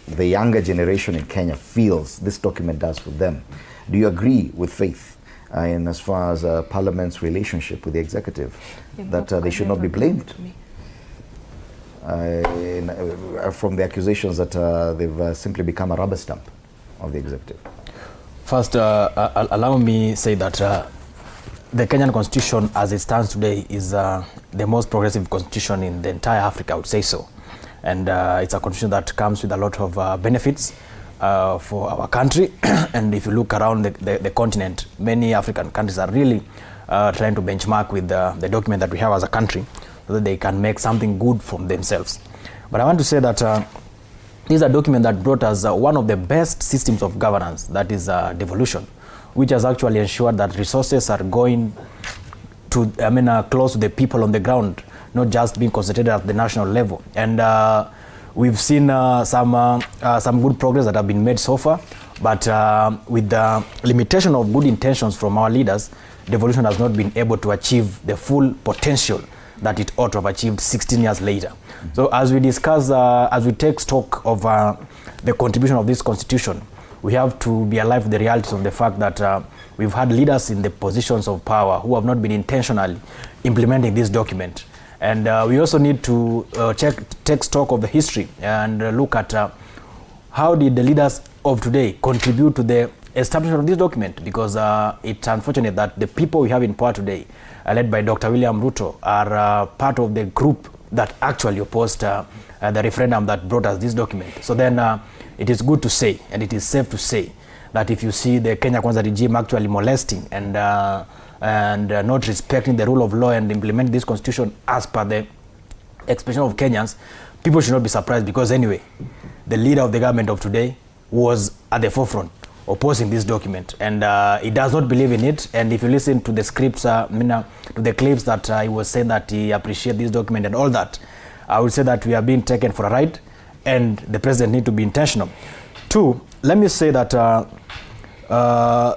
the younger generation in Kenya feels this document does for them. Do you agree with Faith in as far as Parliament's relationship with the executive, that they should not be blamed from the accusations that they've simply become a rubber stamp of the executive? First, allow me say that the Kenyan constitution as it stands today is the most progressive constitution in the entire Africa, I would say so. And it's a constitution that comes with a lot of benefits for our country. And if you look around the continent, many African countries are really trying to benchmark with the document that we have as a country, so that they can make something good from themselves. But I want to say that this is a document that brought us one of the best systems of governance, that is devolution, which has actually ensured that resources are going to, close to the people on the ground, not just being concentrated at the national level. And we've seen some good progress that have been made so far, but with the limitation of good intentions from our leaders, devolution has not been able to achieve the full potential that it ought to have achieved 16 years later. So as we discuss, as we take stock of the contribution of this constitution, we have to be alive to the realities of the fact that we've had leaders in the positions of power who have not been intentionally implementing this document. And we also need to take stock of the history and look at how did the leaders of today contribute to the establishment of this document, because it's unfortunate that the people we have in power today, led by Dr. William Ruto, are part of the group that actually opposed the referendum that brought us this document. So then it is good to say, and it is safe to say, that if you see the Kenya Kwanza regime actually molesting and not respecting the rule of law and implementing this constitution as per the expression of Kenyans, people should not be surprised, because anyway, the leader of the government of today was at the forefront opposing this document, and he does not believe in it. And if you listen to the scripts, to the clips that he was saying that he appreciates this document and all that, I would say that we are being taken for a ride, and the president need to be intentional. Two, let me say that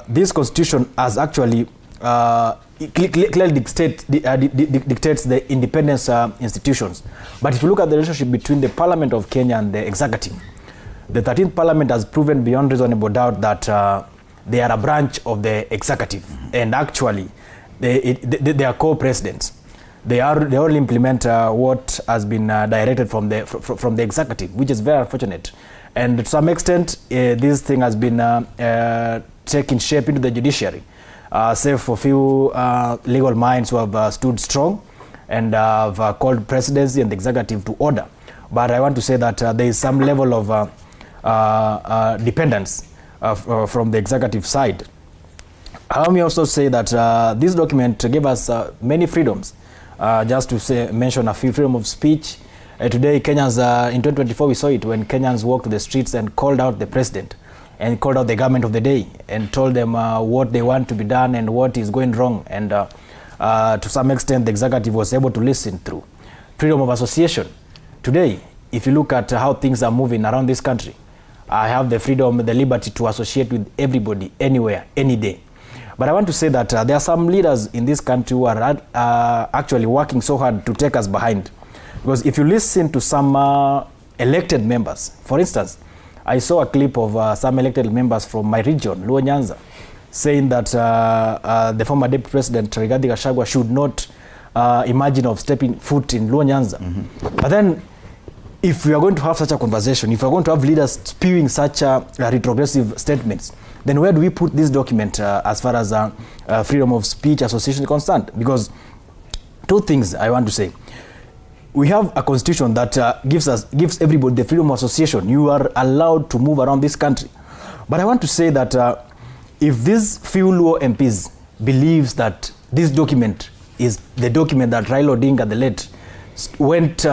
this constitution has actually clearly dictates the independence institutions. But if you look at the relationship between the Parliament of Kenya and the executive, the 13th Parliament has proven beyond reasonable doubt that they are a branch of the executive, and actually they are co-presidents. They only implement what has been directed from the executive, which is very unfortunate. And to some extent, this thing has been taking shape into the judiciary, save for few legal minds who have stood strong and have called presidency and the executive to order. But I want to say that there is some level of dependence from the executive side. Allow me also say that this document gave us many freedoms. Just to mention a few, freedom of speech. Today, Kenyans, in 2024, we saw it when Kenyans walked the streets and called out the president and called out the government of the day and told them what they want to be done and what is going wrong. And to some extent, the executive was able to listen through. Freedom of association. Today, if you look at how things are moving around this country, I have the freedom, the liberty to associate with everybody, anywhere, any day. But I want to say that there are some leaders in this country who are actually working so hard to take us behind. Because if you listen to some elected members, for instance, I saw a clip of some elected members from my region, Luo Nyanza, saying that the former Deputy President Rigathi Gachagua should not imagine of stepping foot in Luo Nyanza. Mm-hmm. But then, if we are going to have such a conversation, if we are going to have leaders spewing such retrogressive statements, then where do we put this document as far as freedom of speech association is concerned? Because two things I want to say. We have a constitution that gives everybody the freedom of association. You are allowed to move around this country. But I want to say that if these few Luo MPs believes that this document is the document that Raila Odinga, the late, went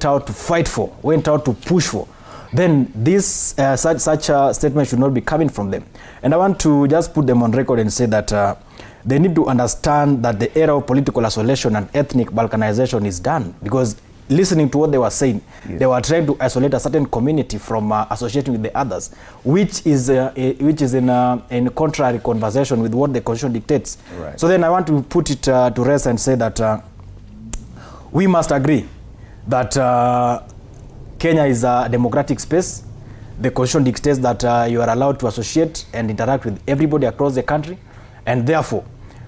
out to fight for, went out to push for, then this such a statement should not be coming from them. And I want to just put them on record and say that they need to understand that the era of political isolation and ethnic balkanization is done. Because listening to what they were saying, yes, they were trying to isolate a certain community from associating with the others, which is in contrary conversation with what the constitution dictates. Right. So then I want to put it to rest and say that we must agree that Kenya is a democratic space. The constitution dictates that you are allowed to associate and interact with everybody across the country. And therefore,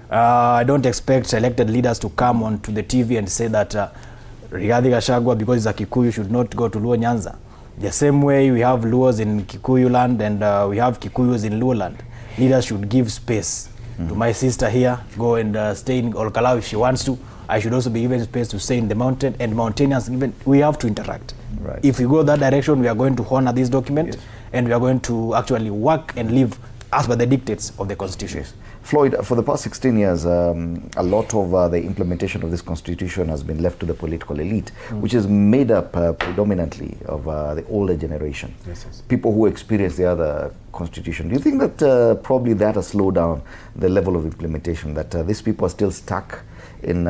I don't expect elected leaders to come onto the TV and say that Rigathi Gachagua, because he's a Kikuyu, should not go to Luo Nyanza. The same way we have Luos in Kikuyu land and we have Kikuyus in Luo land. Leaders should give space to my sister here, go and stay in Olkalau if she wants to. I should also be given space to stay in the mountain, and Mountaineers, we have to interact. Right. If we go that direction, we are going to honor this document, yes, and we are going to actually work and live as per the dictates of the Constitution. Yes. Floyd, for the past 16 years, a lot of the implementation of this constitution has been left to the political elite, which is made up predominantly of the older generation. Yes, yes. People who experience the other constitution. Do you think that probably that has slowed down the level of implementation, that these people are still stuck in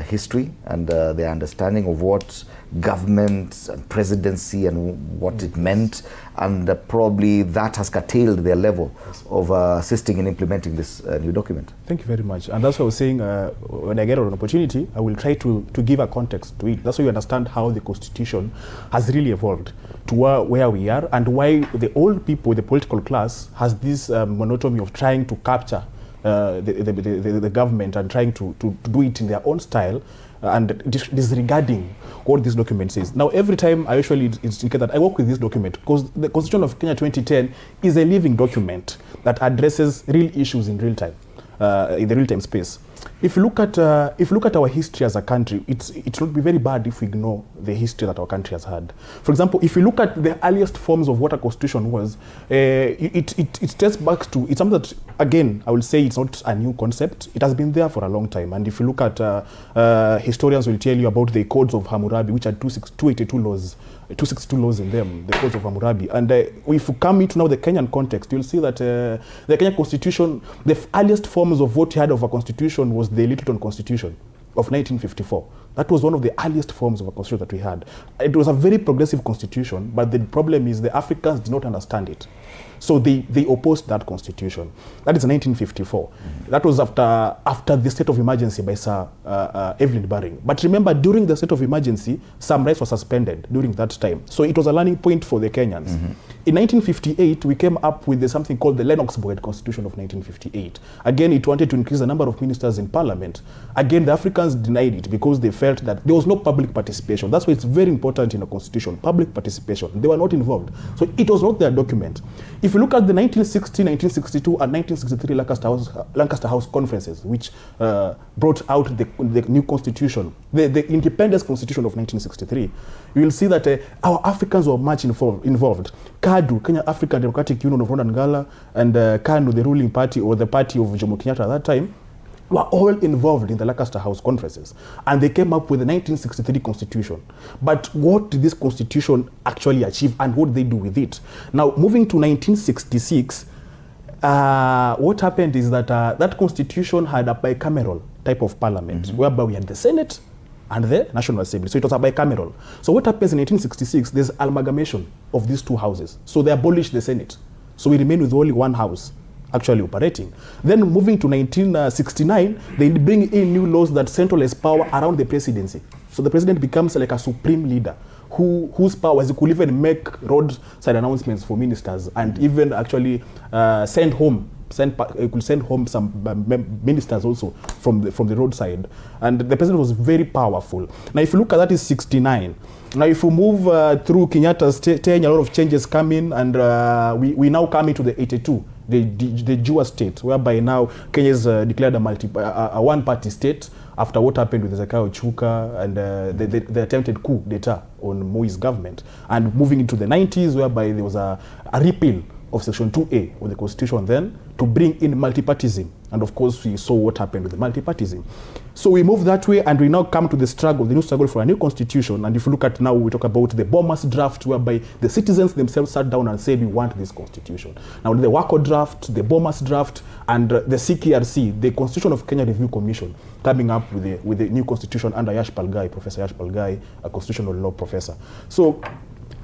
history and their understanding of what government and presidency and what it meant, and probably that has curtailed their level of assisting in implementing this new document? Thank you very much. And that's what I was saying, when I get an opportunity, I will try to give a context to it. That's why you understand how the constitution has really evolved to where we are, and why the old people, the political class, has this monotony of trying to capture the government and trying to do it in their own style, and disregarding what this document says. Now, every time I usually indicate that I work with this document because the Constitution of Kenya 2010 is a living document that addresses real issues in real time, in the real time space. If you look at our history as a country, it would be very bad if we ignore the history that our country has had. For example, if you look at the earliest forms of what a constitution was, it dates back to, it's something that, again, I will say it's not a new concept. It has been there for a long time. And if you look at, historians will tell you about the codes of Hammurabi, which had 282 laws in them, the codes of Hammurabi. And if you come into now the Kenyan context, you'll see that the Kenyan constitution, the earliest forms of what you had of a constitution was the Littleton Constitution of 1954. That was one of the earliest forms of a constitution that we had. It was a very progressive constitution, but the problem is the Africans did not understand it. So they opposed that constitution. That is 1954. That was after the state of emergency by Sir Evelyn Baring. But remember, during the state of emergency, some rights were suspended during that time. So it was a learning point for the Kenyans. In 1958, we came up with something called the Lennox-Boyd Constitution of 1958. Again, it wanted to increase the number of ministers in parliament. Again, the Africans denied it because they felt that there was no public participation. That's why it's very important in a constitution, public participation. They were not involved. So it was not their document. If you look at the 1960, 1962, and 1963 Lancaster House conferences, which brought out the new constitution, the independence constitution of 1963, you will see that our Africans were much involved. KADU, Kenya African Democratic Union of Rwanda Ngala, and KANU, the ruling party, or the party of Jomo Kenyatta at that time, were all involved in the Lancaster House conferences. And they came up with the 1963 constitution. But what did this constitution actually achieve, and what did they do with it? Now, moving to 1966, what happened is that that constitution had a bicameral type of parliament, whereby we had the Senate and the National Assembly. So it was a bicameral. So what happens in 1866, there's amalgamation of these two houses. So they abolished the Senate. So we remain with only one house actually operating. Then moving to 1969, they bring in new laws that centralize power around the presidency. So the president becomes like a supreme leader whose powers, he could even make roadside announcements for ministers, and even actually send home some ministers also from the roadside. And the president was very powerful. Now, if you look at that, is 69. Now, if you move through Kenyatta's tenure, a lot of changes come in, and we now come into the 82, the Jua state, whereby now Kenya is declared a one-party state after what happened with Zakayo Chuka and the attempted coup d'etat on Moi's government. And moving into the 90s, whereby there was a repeal of Section 2A of the Constitution then to bring in multipartism. And of course, we saw what happened with the multipartism. So we move that way, and we now come to the new struggle for a new constitution. And if you look at now, we talk about the Bomas draft, whereby the citizens themselves sat down and said, we want this constitution. Now, the Wako draft, the Bomas draft, and the CKRC, the Constitution of Kenya Review Commission, coming up with the new constitution under Professor Yash Palgai, a constitutional law professor. So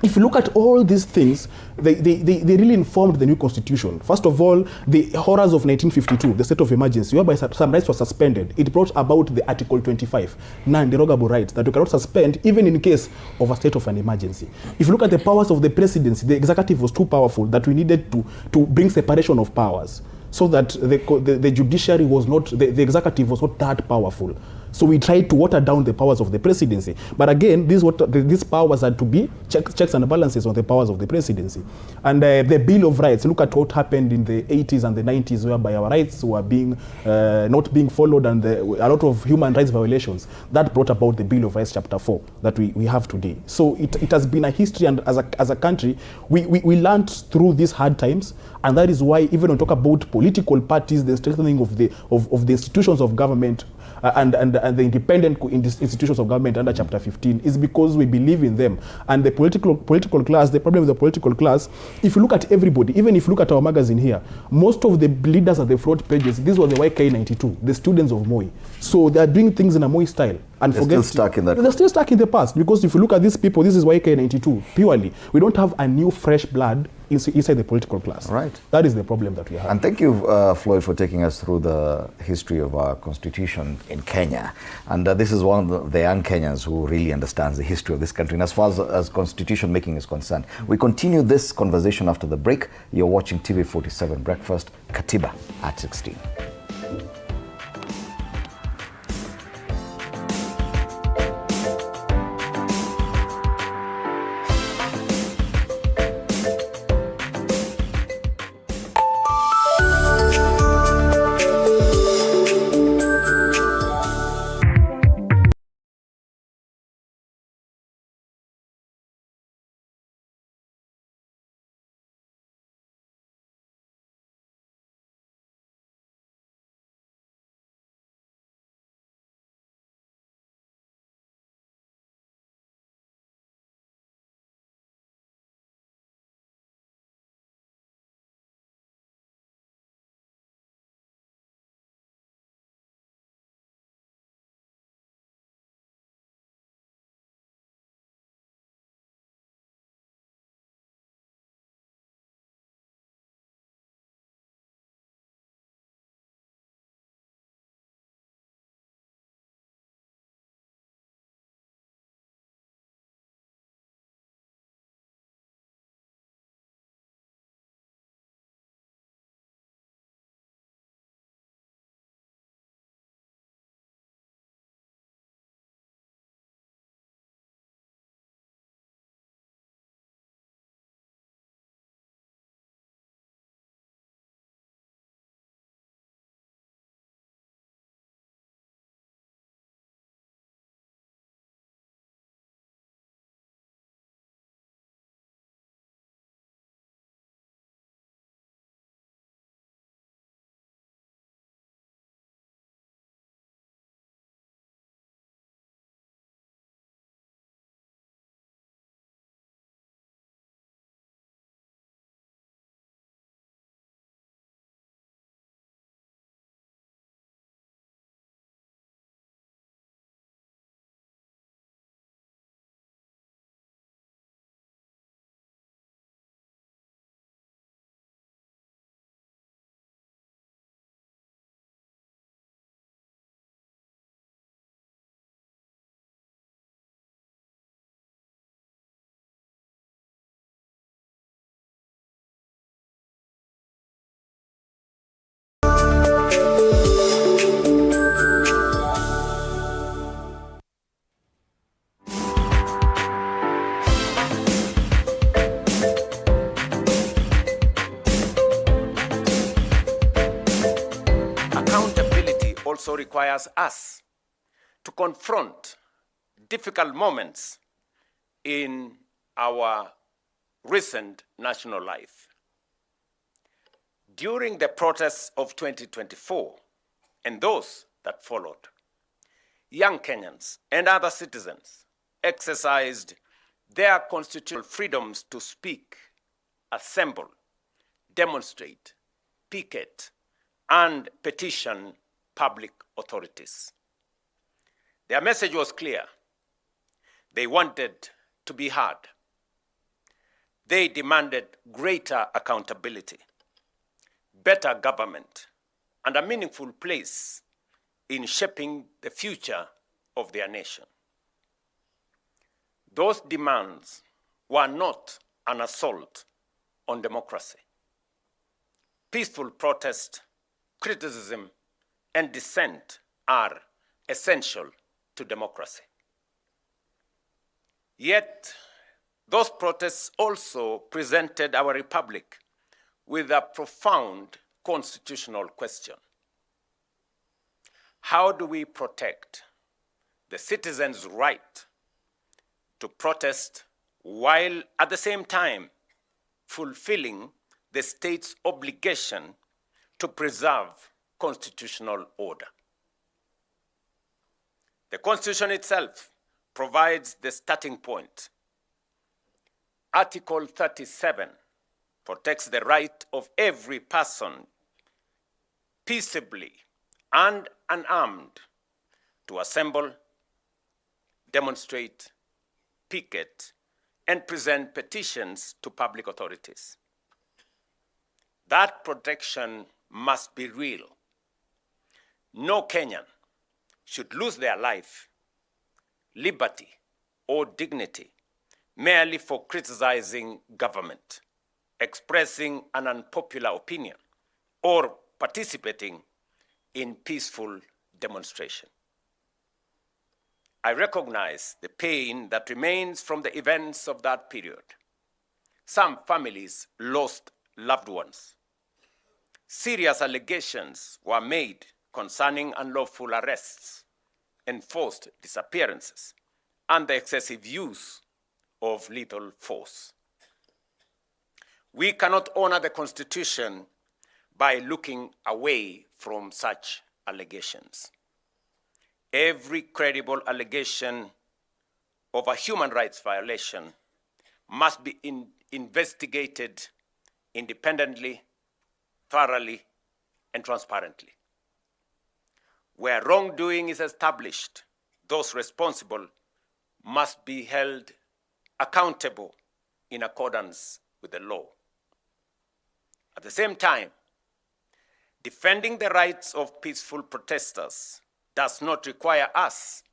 if you look at all these things, they really informed the new constitution. First of all, the horrors of 1952, the state of emergency, whereby some rights were suspended. It brought about the Article 25, non-derogable rights that you cannot suspend even in case of a state of an emergency. If you look at the powers of the presidency, the executive was too powerful that we needed to bring separation of powers, so that the judiciary was not, the executive was not that powerful. So we tried to water down the powers of the presidency. But again, these powers had to be checks and balances on the powers of the presidency. And the Bill of Rights, look at what happened in the 80s and the 90s, whereby our rights were not being followed, and a lot of human rights violations. That brought about the Bill of Rights, Chapter 4, that we have today. So it has been a history, and as a country, we learned through these hard times. And that is why, even when we talk about political parties, the strengthening of the institutions of government, and the independent institutions of government under Chapter 15, is because we believe in them. And the political class, the problem with the political class, if you look at everybody, even if you look at our magazine here, most of the leaders at the front pages, these were the YK92, the students of Moi. So they are doing things in a Moi style. And they're still stuck in that. They're still stuck in the past, because if you look at these people, this is YK92 purely. We don't have a new fresh blood inside the political class. Right. That is the problem that we have. And thank you, Floyd, for taking us through the history of our constitution in Kenya. And this is one of the young Kenyans who really understands the history of this country. And as far as constitution making is concerned, we continue this conversation after the break. You're watching TV47 Breakfast, Katiba at 16. also requires us to confront difficult moments in our recent national life. During the protests of 2024 and those that followed, young Kenyans and other citizens exercised their constitutional freedoms to speak, assemble, demonstrate, picket, and petition public authorities. Their message was clear. They wanted to be heard. They demanded greater accountability, better government, and a meaningful place in shaping the future of their nation. Those demands were not an assault on democracy. Peaceful protest, criticism, and dissent are essential to democracy. Yet, those protests also presented our republic with a profound constitutional question. How do we protect the citizens' right to protest while at the same time fulfilling the state's obligation to preserve constitutional order? The Constitution itself provides the starting point. Article 37 protects the right of every person peaceably and unarmed to assemble, demonstrate, picket, and present petitions to public authorities. That protection must be real. No Kenyan should lose their life, liberty, or dignity merely for criticizing government, expressing an unpopular opinion, or participating in peaceful demonstration. I recognize the pain that remains from the events of that period. Some families lost loved ones. Serious allegations were made concerning unlawful arrests, enforced disappearances, and the excessive use of lethal force. We cannot honor the Constitution by looking away from such allegations. Every credible allegation of a human rights violation must be investigated independently, thoroughly, and transparently. Where wrongdoing is established, those responsible must be held accountable in accordance with the law. At the same time, defending the rights of peaceful protesters does not require us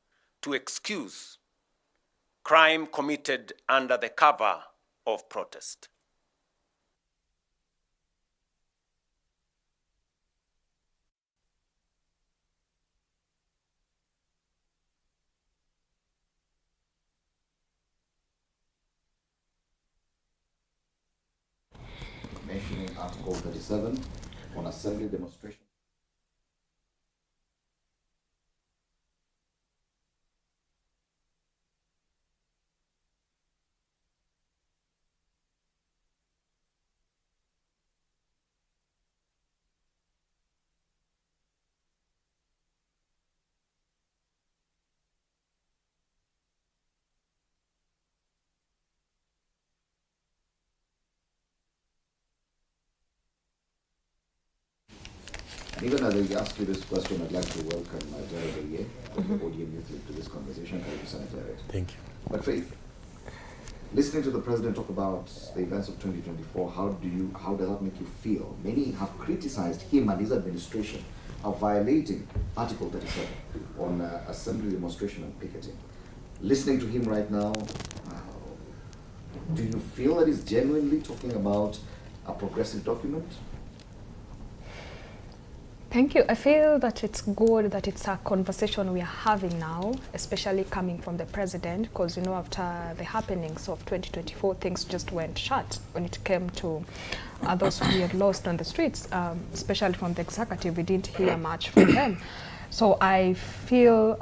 to excuse crime committed under the cover of protest. Mentioning Article 37 on assembly demonstration. And even as I ask you this question, I'd like to welcome Jared Oye of the ODM Youth to this conversation. Thank you, Senator Jared. Thank you. But Faith, listening to the President talk about the events of 2024, how does that make you feel? Many have criticized him and his administration of violating Article 37 on assembly demonstration and picketing. Listening to him right now, do you feel that he's genuinely talking about a progressive document? Thank you. I feel that it's good that it's a conversation we are having now, especially coming from the president, because, you know, after the happenings of 2024, things just went shut when it came to those we had lost on the streets, especially from the executive. We didn't hear much from them. So I feel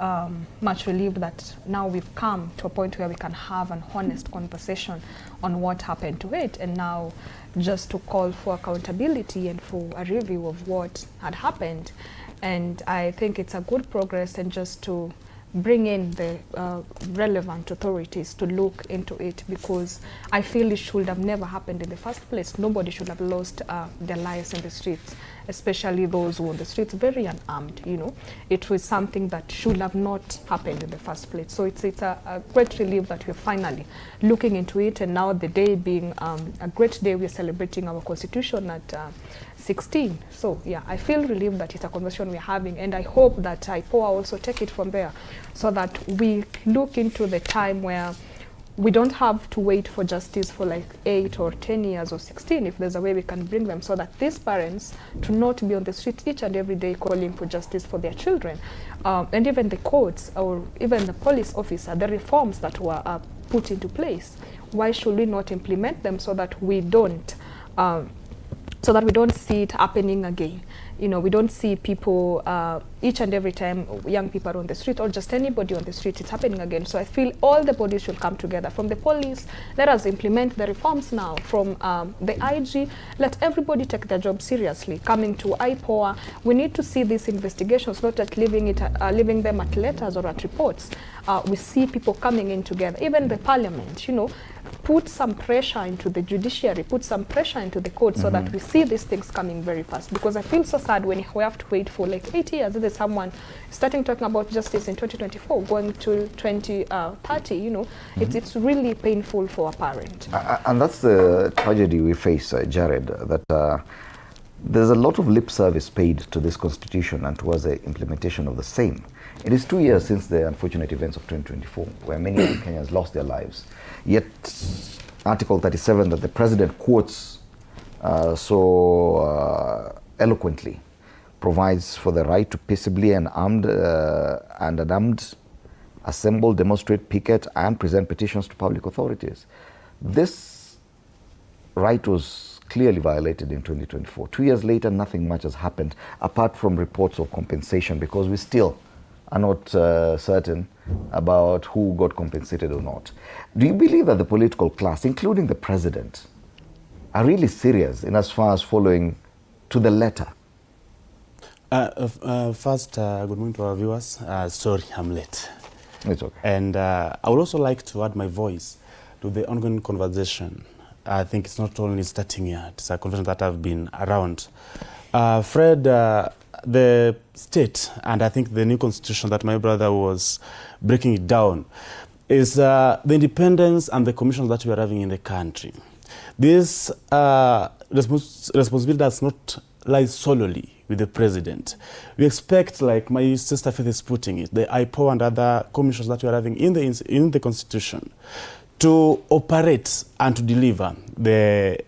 much relieved that now we've come to a point where we can have an honest conversation on what happened to it, and now just to call for accountability and for a review of what had happened. And I think it's a good progress, and just to bring in the relevant authorities to look into it, because I feel it should have never happened in the first place. Nobody should have lost their lives in the streets, especially those who are on the streets very unarmed, you know. It was something that should have not happened in the first place. So it's a great relief that we're finally looking into it, and now the day being a great day, we're celebrating our constitution at 16. So yeah, I feel relieved that it's a conversation we're having, and I hope that IPOA also take it from there, so that we look into the time where we don't have to wait for justice for like 8 or 10 years or 16, if there's a way we can bring them, so that these parents to not be on the street each and every day calling for justice for their children. And even the courts or even the police officer, the reforms that were put into place, why should we not implement them so that we don't see it happening again? You know, we don't see people each and every time young people are on the street, or just anybody on the street, it's happening again. So I feel all the bodies should come together. From the police, let us implement the reforms now. From the IG, let everybody take their job seriously. Coming to IPOA, we need to see these investigations, not just leaving them at letters or at reports. We see people coming in together. Even the parliament, you know, put some pressure into the judiciary, put some pressure into the court, so that we see these things coming very fast. Because I feel so sad when we have to wait for like 8 years. There's someone starting talking about justice in 2024, going to 2030, you know. It's really painful for a parent. And that's the tragedy we face, Jared, that there's a lot of lip service paid to this constitution and towards the implementation of the same. It is 2 years since the unfortunate events of 2024, where many Kenyans lost their lives. Yet, Article 37 that the president quotes so eloquently provides for the right to peaceably and unarmed assemble, demonstrate, picket, and present petitions to public authorities. This right was clearly violated in 2024. 2 years later, nothing much has happened, apart from reports of compensation, because we still are not certain about who got compensated or not. Do you believe that the political class, including the president, are really serious in as far as following to the letter? First, good morning to our viewers. Sorry, I'm late. It's okay. And I would also like to add my voice to the ongoing conversation. I think it's not only starting yet, it's a conversation that have been around. Fred, the state, and I think the new constitution that my brother was breaking it down, is the independence and the commissions that we are having in the country. This responsibility does not lie solely with the president. We expect, like my sister Faith is putting it, the IPO and other commissions that we are having in the constitution to operate and to deliver the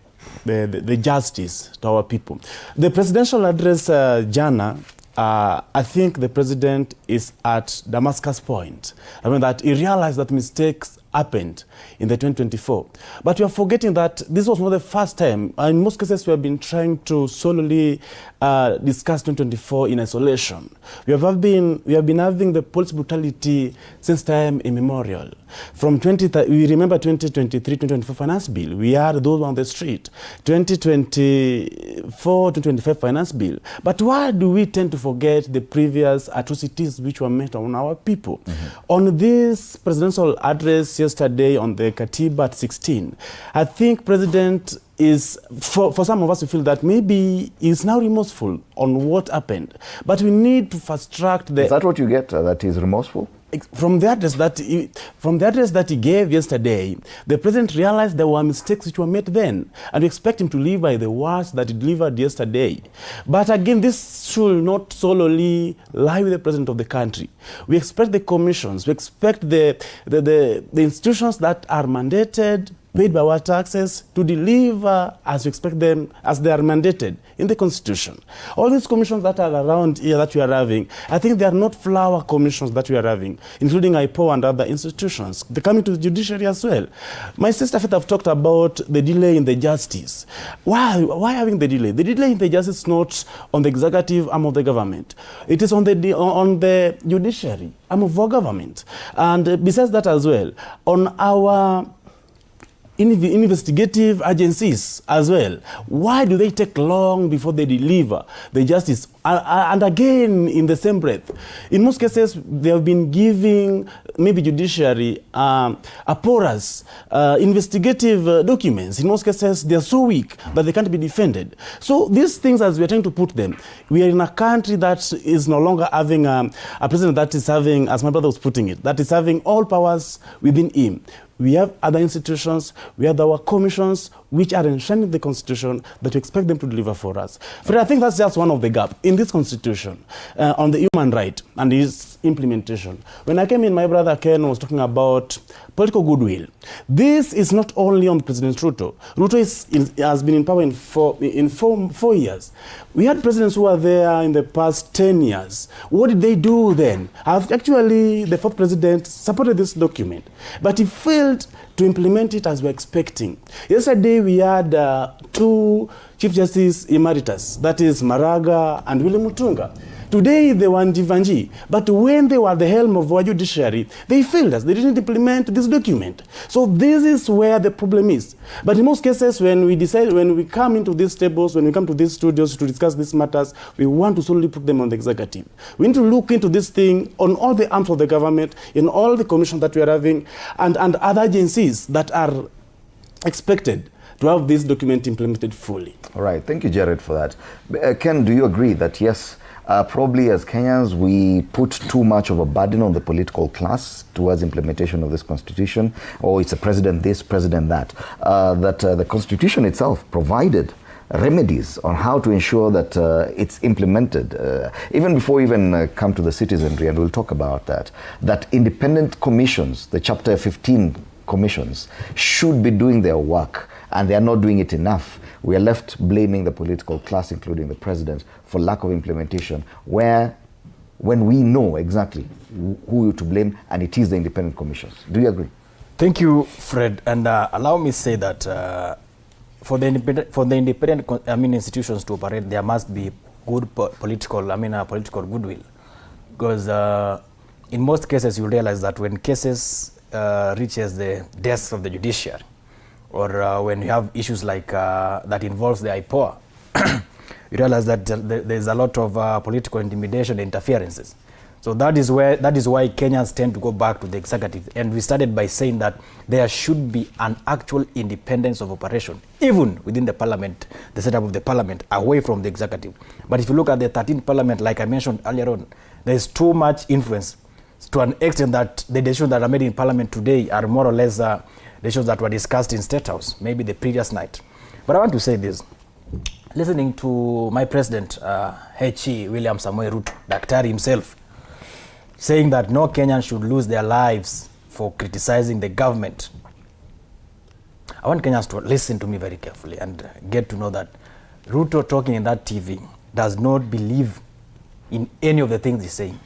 justice to our people. The presidential address, Jana, I think the president is at Damascus point. I mean that he realized that mistakes happened in the 2024. But we are forgetting that this was not the first time. In most cases, we have been trying to solely discuss 2024 in isolation. We have been having the police brutality since time immemorial. From we remember 2023, 2024 finance bill. We had those on the street. 2024, 2025 finance bill. But why do we tend to forget the previous atrocities which were met on our people? On this presidential address yesterday on the Katiba at 16, I think President is, for some of us, we feel that maybe he's now remorseful on what happened. But we need to fast track the... Is that what you get, that he's remorseful? From the address that he gave yesterday, the president realized there were mistakes which were made then, and we expect him to live by the words that he delivered yesterday. But again, this should not solely lie with the president of the country. We expect the commissions, we expect the institutions that are mandated paid by our taxes, to deliver as we expect them, as they are mandated in the Constitution. All these commissions that are around here that we are having, I think they are not flower commissions that we are having, including IPO and other institutions. They're coming to the judiciary as well. My sister Faith have talked about the delay in the justice. Why having the delay? The delay in the justice is not on the executive arm of the government. It is on the judiciary arm of our government. And besides that as well, on our investigative agencies as well. Why do they take long before they deliver the justice? And again, in the same breath, in most cases, they have been giving maybe judiciary a porous investigative documents. In most cases, they are so weak that they can't be defended. So these things, as we are trying to put them, we are in a country that is no longer having a president that is having, as my brother was putting it, that is having all powers within him. We have other institutions, we have our commissions, which are enshrining the Constitution that we expect them to deliver for us. But I think that's just one of the gaps in this Constitution on the human right and its implementation. When I came in, my brother Ken was talking about political goodwill. This is not only on President Ruto. Ruto has been in power in four years. We had presidents who were there in the past 10 years. What did they do then? Actually, the fourth president supported this document, but he failed to implement it as we're expecting. Yesterday, we had two Chief Justice Emeritus, that is Maraga and William Mutunga. Today, they were in Jivanji, but when they were at the helm of our judiciary, they failed us. They didn't implement this document. So this is where the problem is. But in most cases, when we come into these tables, when we come to these studios to discuss these matters, we want to solely put them on the executive. We need to look into this thing on all the arms of the government, in all the commissions that we are having, and other agencies that are expected to have this document implemented fully. All right, thank you, Jared, for that. Ken, do you agree that yes, probably as Kenyans, we put too much of a burden on the political class towards implementation of this constitution, or it's a president this, president that, the constitution itself provided remedies on how to ensure that it's implemented, even before we even come to the citizenry, and we'll talk about that, that independent commissions, the Chapter 15 commissions, should be doing their work, and they are not doing it enough. We are left blaming the political class, including the president, for lack of implementation, when we know exactly who to blame, and it is the independent commissions. Do you agree? Thank you, Fred. And allow me to say that for the independent institutions to operate, there must be good political goodwill. Because in most cases, you realize that when cases reaches the desk of the judiciary, or when you have issues like that involves the IPOA, you realize that there's a lot of political intimidation and interferences. So that is why Kenyans tend to go back to the executive. And we started by saying that there should be an actual independence of operation, even within the parliament, the setup of the parliament, away from the executive. But if you look at the 13th parliament, like I mentioned earlier on, there's too much influence to an extent that the decisions that are made in parliament today are more or less the issues that were discussed in State House, maybe the previous night. But I want to say this. Listening to my president, H.E. William Samoei Ruto, Daktari himself, saying that no Kenyans should lose their lives for criticizing the government. I want Kenyans to listen to me very carefully and get to know that Ruto talking in that TV does not believe in any of the things he's saying.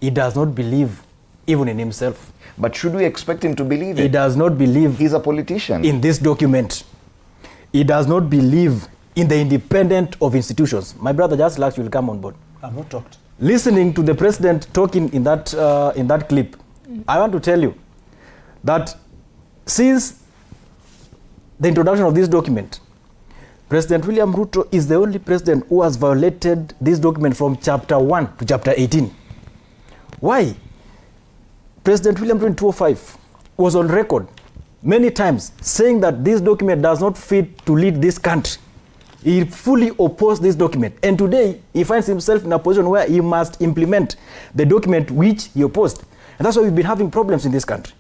He does not believe even in himself. But should we expect him to believe it? He does not believe. He's a politician. In this document. He does not believe in the independence of institutions. My brother just like you will come on board. I've not talked. Listening to the president talking in that clip, I want to tell you that since the introduction of this document, President William Ruto is the only president who has violated this document from chapter 1 to chapter 18. Why? President William Ruto in 2005 was on record many times saying that this document does not fit to lead this country. He fully opposed this document. And today, he finds himself in a position where he must implement the document which he opposed. And that's why we've been having problems in this country.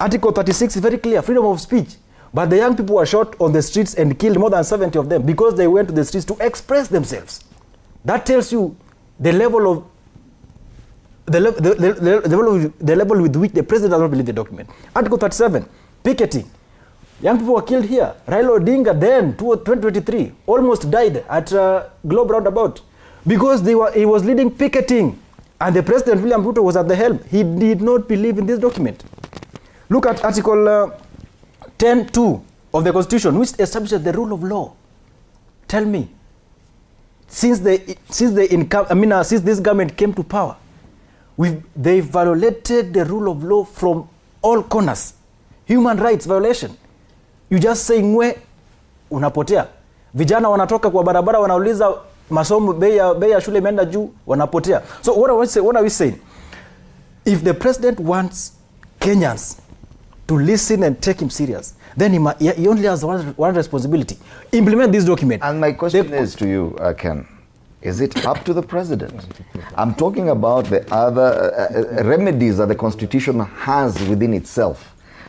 Article 36 is very clear, freedom of speech. But the young people were shot on the streets and killed, more than 70 of them, because they went to the streets to express themselves. That tells you the level of the level with which the president does not believe the document. Article 37, picketing. Young people were killed here. Raila Odinga then, 2023, almost died at Globe Roundabout because he was leading picketing. And the President, William Ruto, was at the helm. He did not believe in this document. Look at Article 10.2 of the Constitution, which establishes the rule of law. Tell me, since this government came to power, they violated the rule of law from all corners. Human rights violation. You just say ngwe, unapotea. Vijana wanatoka kwa barabara wanauliza masomo bei ya shule imeenda juu, wanapotea. So what are we saying? If the president wants Kenyans to listen and take him serious, then he only has one responsibility: implement this document. And my question is to you, Ken, is it up to the president? I'm talking about the other remedies that the Constitution has within itself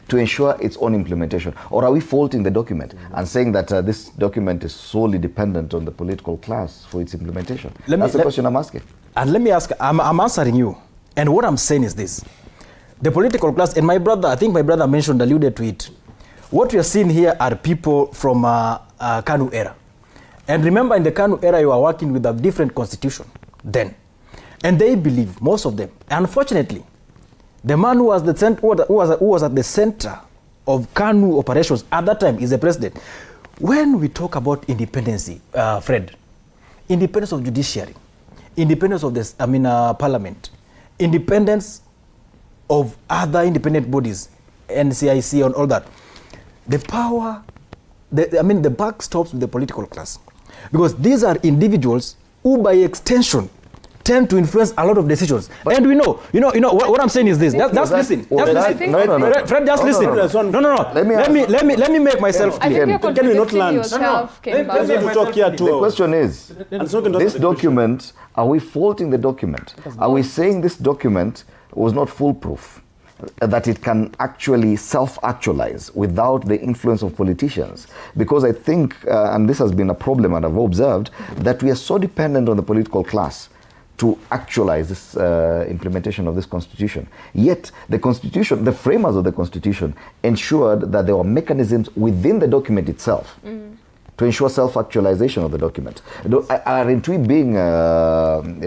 to ensure its own implementation. Or are we faulting the document and saying that this document is solely dependent on the political class for its implementation? That's the question I'm asking. And let me ask, I'm answering you. And what I'm saying is this. The political class, and my brother, I think my brother alluded to it. What we are seeing here are people from KANU era. And remember, in the KANU era, you are working with a different constitution then. And they believe, most of them, unfortunately, the man who was at the center of KANU operations at that time is the president. When we talk about independence, Fred, independence of judiciary, independence of parliament, independence of other independent bodies, NCIC and all that, the power, the buck stops with the political class. Because these are individuals who by extension tend to influence a lot of decisions. But and we know, what I'm saying is this. Just listen. No. Fred, just listen. No. Let me make myself clear. Can we not learn? The question is, this document, are we faulting the document? Are we saying this document was not foolproof? That it can actually self-actualize without the influence of politicians? Because I think, and this has been a problem and I've observed, that we are so dependent on the political class to actualize this implementation of this constitution. Yet the constitution, the framers of the constitution ensured that there were mechanisms within the document itself to ensure self-actualization of the document. Aren't we being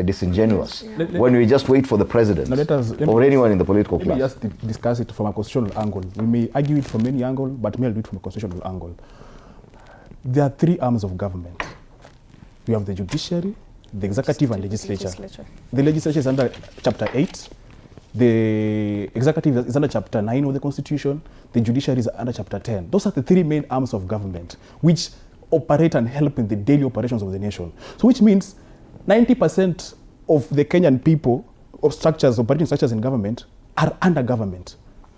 disingenuous when we just wait for the president or anyone in the political class? Let me just discuss it from a constitutional angle. We may argue it from any angle, but may do it from a constitutional angle. There are three arms of government. We have the judiciary, the executive and legislature. The legislature is under chapter 8. The executive is under chapter 9 of the constitution. The judiciary is under chapter 10. Those are the three main arms of government which operate and help in the daily operations of the nation. So which means 90% of the Kenyan people of structures, operating structures in government are under government.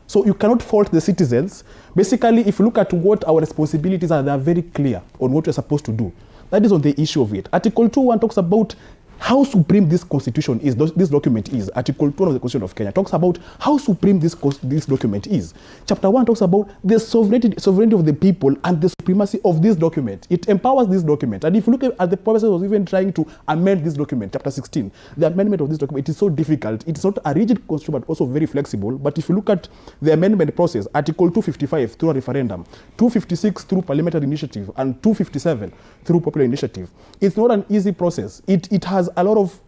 So you cannot fault the citizens. Basically, if you look at what our responsibilities are, they are very clear on what we're supposed to do. That is on the issue of it. Article 2.1 talks about how supreme this constitution is, this document is. Article 2 of the Constitution of Kenya talks about how supreme this document is. Chapter 1 talks about the sovereignty of the people and the supremacy of this document. It empowers this document. And if you look at the purposes of even trying to amend this document, chapter 16, the amendment of this document, it is so difficult. It's not a rigid constitution, but also very flexible. But if you look at the amendment process, Article 255 through a referendum, 256 through parliamentary initiative, and 257 through popular initiative, it's not an easy process. It has a lot of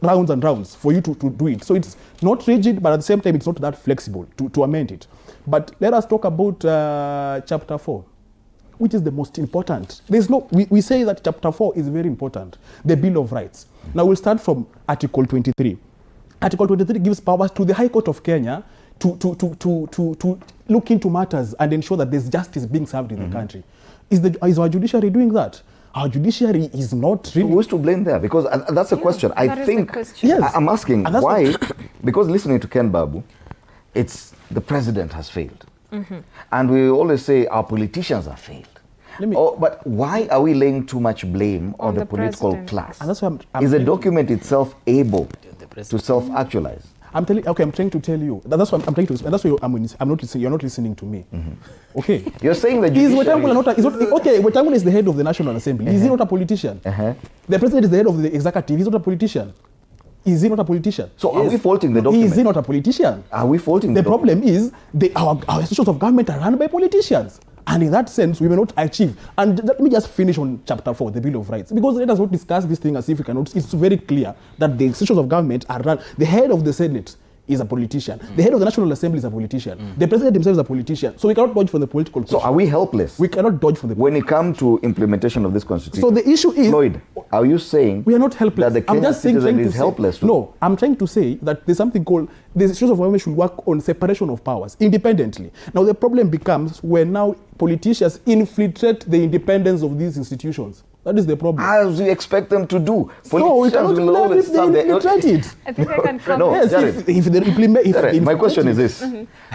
rounds and rounds for you to do it. So it's not rigid, but at the same time, it's not that flexible to amend it. But let us talk about chapter 4, which is the most important. We say that chapter 4 is very important, the Bill of Rights. Now we'll start from Article 23. Article 23 gives powers to the High Court of Kenya to look into matters and ensure that there's justice being served in the country. Is our judiciary doing that? Our judiciary is not really... So who's to blame there? Because that's a question. I think, yes. I'm asking why, because listening to Ken Babu, it's the president has failed. And we always say our politicians have failed. But why are we laying too much blame on the political class? And that's why is the document itself able to self-actualize? I'm trying to tell you. That's what I'm trying to. That's why I'm not listening. You're not listening to me. Okay. You're saying that Wetangula is the head of the National Assembly. Is he not a politician? The president is the head of the executive. He's not a politician. Is he not a politician? So are we faulting the document? Is he not a politician? Are we faulting the problem is our institutions of government are run by politicians. And in that sense, we may not achieve. And let me just finish on chapter 4, the Bill of Rights. Because let us not discuss this thing as if we cannot. It's very clear that the institutions of government are run. The head of the Senate is a politician. The head of the National Assembly is a politician. The president himself is a politician. So we cannot dodge from the political question. So are we helpless? We cannot dodge from the when it comes to implementation of this constitution. So the issue is, Floyd, are you saying we are not helpless? that the Kenyan citizen is helpless? No, I'm trying to say that there's something called the institutions of government should work on separation of powers independently. Now the problem becomes when now politicians infiltrate the independence of these institutions. That is the problem. As we expect them to do. So we cannot blame if they infiltrate it. I think I can come. No, yes, if they implement. My question is this.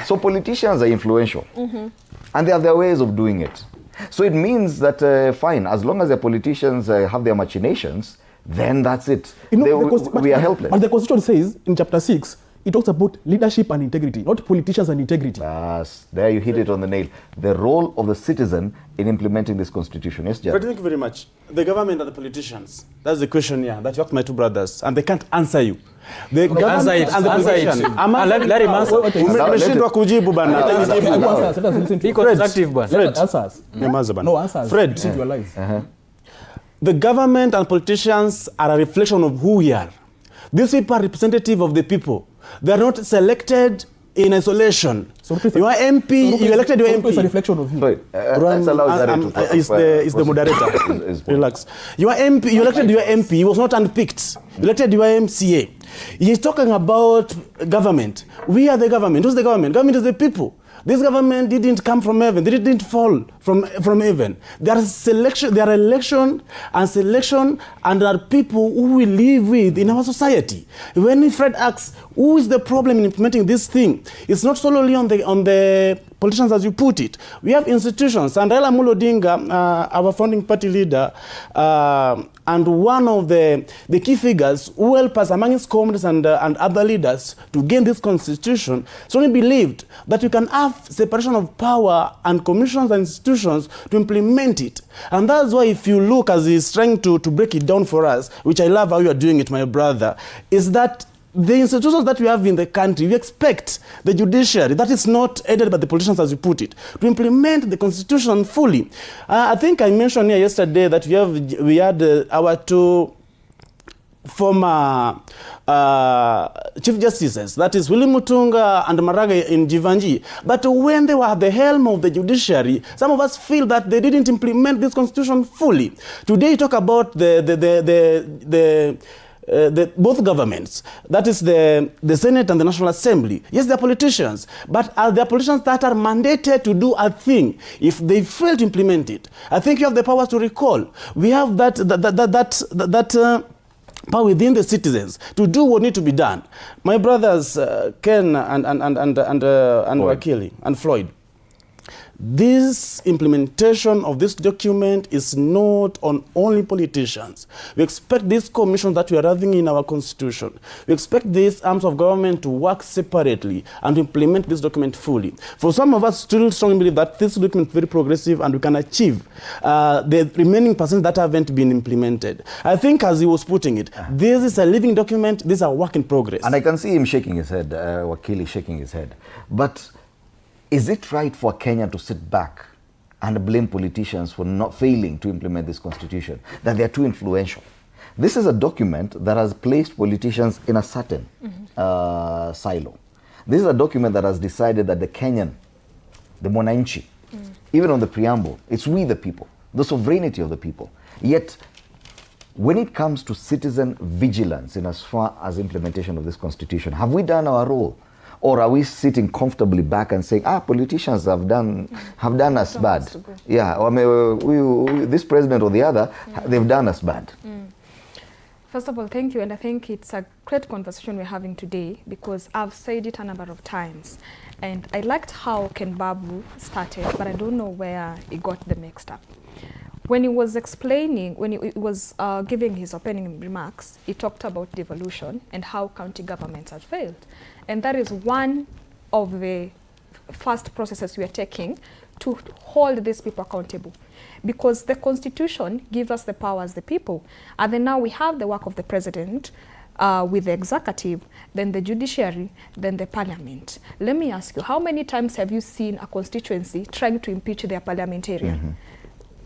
So politicians are influential. And they have their ways of doing it. So it means that, fine, as long as the politicians have their machinations, then that's it. We are helpless. But the Constitution says in chapter 6, it talks about leadership and integrity, not politicians and integrity. Yes, there you hit it on the nail. The role of the citizen in implementing this constitution. Yes, Jared? Thank you very much. The government and the politicians. That's the question here that you asked my two brothers, and they can't answer you. The government and the politicians. Let him answer. Umeshindwa kujibu bana. Be constructive, bana. Fred. Answers. No answers. Fred. The government and politicians are a reflection of who we are. These people are representative of the people. They are not selected in isolation. So you are MP, you elected your MP. It's a reflection of you. Let's allow Jared to is the moderator. Relax. You are MP, you elected your MP, he was not unpicked. You elected your MCA. He's talking about government. We are the government. Who's the government? Government is the people. This government didn't come from heaven. They didn't fall from heaven. There are selection, there are election, and there are people who we live with in our society. When Fred asks, who is the problem in implementing this thing? It's not solely on the politicians as you put it. We have institutions, and Raila Amolo Odinga, our founding party leader, and one of the key figures who help us among his comrades and other leaders to gain this constitution, strongly believed that you can have separation of power and commissions and institutions to implement it. And that's why if you look as he's trying to break it down for us, which I love how you are doing it, my brother, is that the institutions that we have in the country, we expect the judiciary, that is not aided by the politicians as you put it, to implement the constitution fully. I think I mentioned here yesterday that we had our two former chief justices, that is Willie Mutunga and Maraga in Jivanji. But when they were at the helm of the judiciary, some of us feel that they didn't implement this constitution fully. Today you talk about both governments, that is the Senate and the National Assembly. Yes, they're politicians, but are there politicians that are mandated to do a thing? If they fail to implement it, I think you have the power to recall. We have that power within the citizens to do what needs to be done. My brothers, Ken and Wakili and Floyd, this implementation of this document is not on only politicians. We expect this commission that we are having in our constitution. We expect these arms of government to work separately and to implement this document fully. For some of us, still strongly believe that this document is very progressive and we can achieve the remaining percent that haven't been implemented. I think, as he was putting it, this is a living document. This is a work in progress. And I can see him shaking his head, Wakili shaking his head. But is it right for Kenya to sit back and blame politicians for not failing to implement this constitution, that they are too influential? This is a document that has placed politicians in a certain silo. This is a document that has decided that the Kenyan, the Mwananchi, even on the preamble, it's we the people, the sovereignty of the people. Yet, when it comes to citizen vigilance in as far as implementation of this constitution, have we done our role? Or are we sitting comfortably back and saying, politicians have done us bad? Yeah, this president or the other, they've done us bad. First of all, thank you. And I think it's a great conversation we're having today because I've said it a number of times. And I liked how Ken Babu started, but I don't know where he got the mixed up. When he was explaining, when he was giving his opening remarks, he talked about devolution and how county governments had failed. And that is one of the first processes we are taking to hold these people accountable. Because the Constitution gives us the power as the people. And then now we have the work of the president with the executive, then the judiciary, then the parliament. Let me ask you, how many times have you seen a constituency trying to impeach their parliamentarian?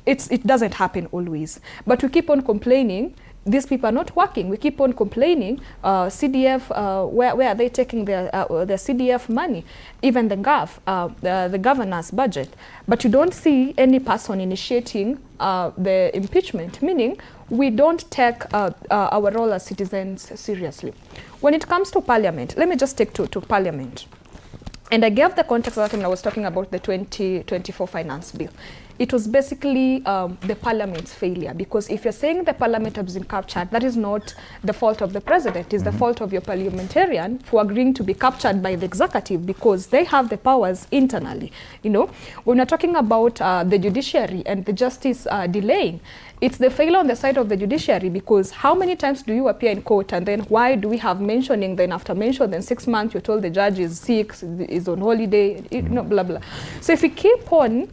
It doesn't happen always. But we keep on complaining, these people are not working. We keep on complaining, CDF, where are they taking their CDF money? Even the the governor's budget. But you don't see any person initiating the impeachment, meaning we don't take our role as citizens seriously. When it comes to parliament, let me just take to parliament. And I gave the context of that when I was talking about the 2024 finance bill. It was basically the parliament's failure, because if you're saying the parliament has been captured, that is not the fault of the president. It's the fault of your parliamentarian for agreeing to be captured by the executive, because they have the powers internally. You know, when we're talking about the judiciary and the justice delaying, it's the failure on the side of the judiciary, because how many times do you appear in court and then why do we have mentioning, then after mention, then 6 months you're told the judge is sick, is on holiday, you know, blah, blah. So if we keep on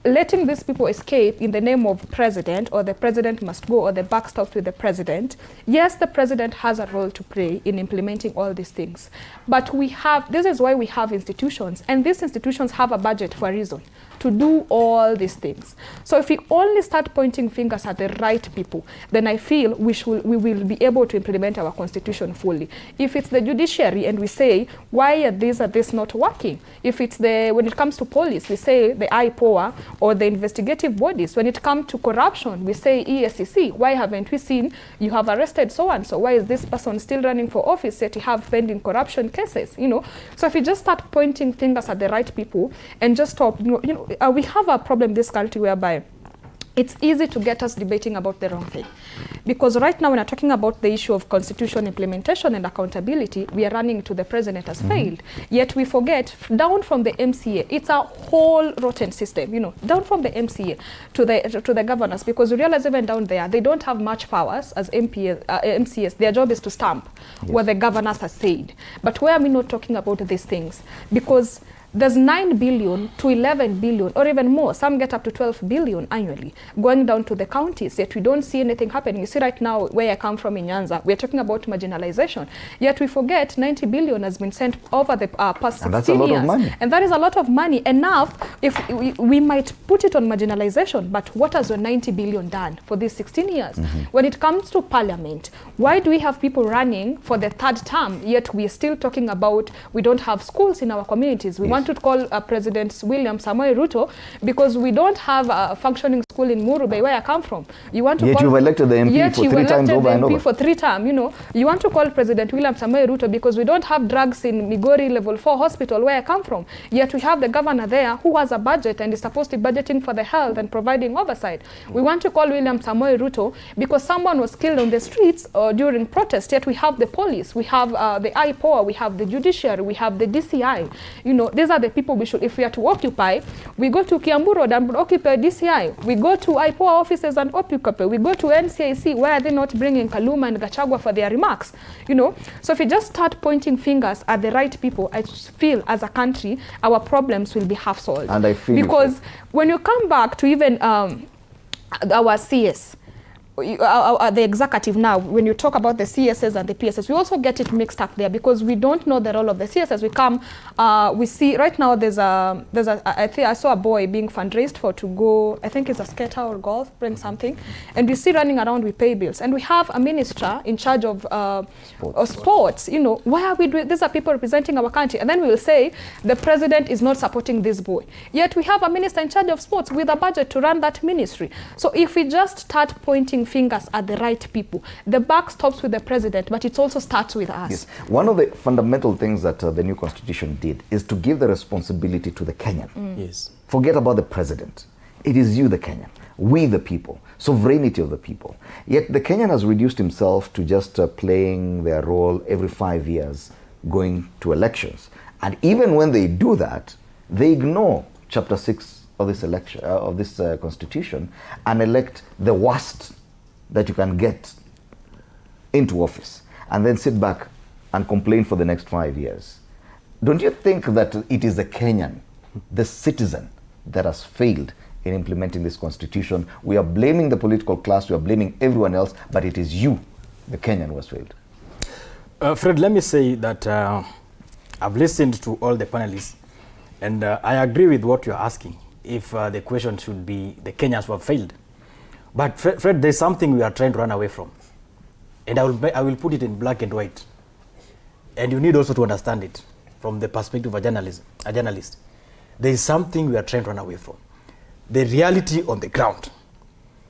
letting these people escape in the name of president, or the president must go, or the buck stops with the president, yes, the president has a role to play in implementing all these things. But we have, this is why we have institutions, and these institutions have a budget for a reason, to do all these things. So if we only start pointing fingers at the right people, then I feel we will be able to implement our constitution fully. If it's the judiciary and we say, why are this not working? If it's when it comes to police, we say the IPOA or the investigative bodies. When it comes to corruption, we say ESCC. Why haven't we seen you have arrested so-and-so? Why is this person still running for office yet you have pending corruption cases? You know, so if we just start pointing fingers at the right people and just stop, we have a problem in this country whereby it's easy to get us debating about the wrong thing. Because right now when we're talking about the issue of constitution implementation and accountability, we are running to the president has failed. Yet we forget, down from the MCA, it's a whole rotten system, you know, down from the MCA to the governors, because we realize even down there, they don't have much powers as MCAs. Their job is to stamp what the governors have said. But why are we not talking about these things? Because there's 9 billion to 11 billion, or even more. Some get up to 12 billion annually, going down to the counties, yet we don't see anything happening. You see right now, where I come from in Nyanza, we're talking about marginalization. Yet we forget 90 billion has been sent over the past 16 years. And that's a lot of money. And that is a lot of money. Enough, if we might put it on marginalization, but what has your 90 billion done for these 16 years? When it comes to parliament, why do we have people running for the 3rd term, yet we are still talking about we don't have schools in our communities? We want to call President William Samoei Ruto because we don't have a functioning school in Murube, where I come from. You want to yet you've elected the MP for 3 times over and over. For 3 terms, you know. You want to call President William Samoei Ruto because we don't have drugs in Migori Level 4 hospital, where I come from. Yet we have the governor there who has a budget and is supposed to be budgeting for the health and providing oversight. We want to call William Samoei Ruto because someone was killed on the streets during protest. Yet we have the police, we have the IPOA, we have the judiciary, we have the DCI. You know, these are the people we should, if we are to occupy, we go to Kiambu Road and occupy DCI. We go to IPOA offices and occupy. We go to NCIC. Why are they not bringing Kaluma and Gachagua for their remarks? You know, so if we just start pointing fingers at the right people, I feel as a country, our problems will be half solved. And I feel because when you come back to even our CS, the executive now, when you talk about the CSS and the PSS, we also get it mixed up there because we don't know the role of the CSS. We come, we see right now I think I saw a boy being fundraised for to go, I think it's a skater or golf, bring something, and we see running around with pay bills. And we have a minister in charge of sports. You know, why are we doing, these are people representing our country, and then we will say the president is not supporting this boy. Yet we have a minister in charge of sports with a budget to run that ministry. So if we just start pointing fingers at the right people, the buck stops with the president, but it also starts with us. Yes. One of the fundamental things that the new constitution did is to give the responsibility to the Kenyan. Yes. Forget about the president. It is you, the Kenyan. We, the people. Sovereignty of the people. Yet the Kenyan has reduced himself to just playing their role every 5 years, going to elections. And even when they do that, they ignore Chapter 6 of this election, of this constitution, and elect the worst that you can get into office, and then sit back and complain for the next 5 years. Don't you think that it is the Kenyan, the citizen, that has failed in implementing this constitution? We are blaming the political class, we are blaming everyone else, but it is you, the Kenyan, who has failed. Fred, let me say that I've listened to all the panelists, and I agree with what you're asking, if the question should be the Kenyans who have failed. But Fred, there's something we are trying to run away from. And I will put it in black and white. And you need also to understand it from the perspective of a journalist. There is something we are trying to run away from. The reality on the ground.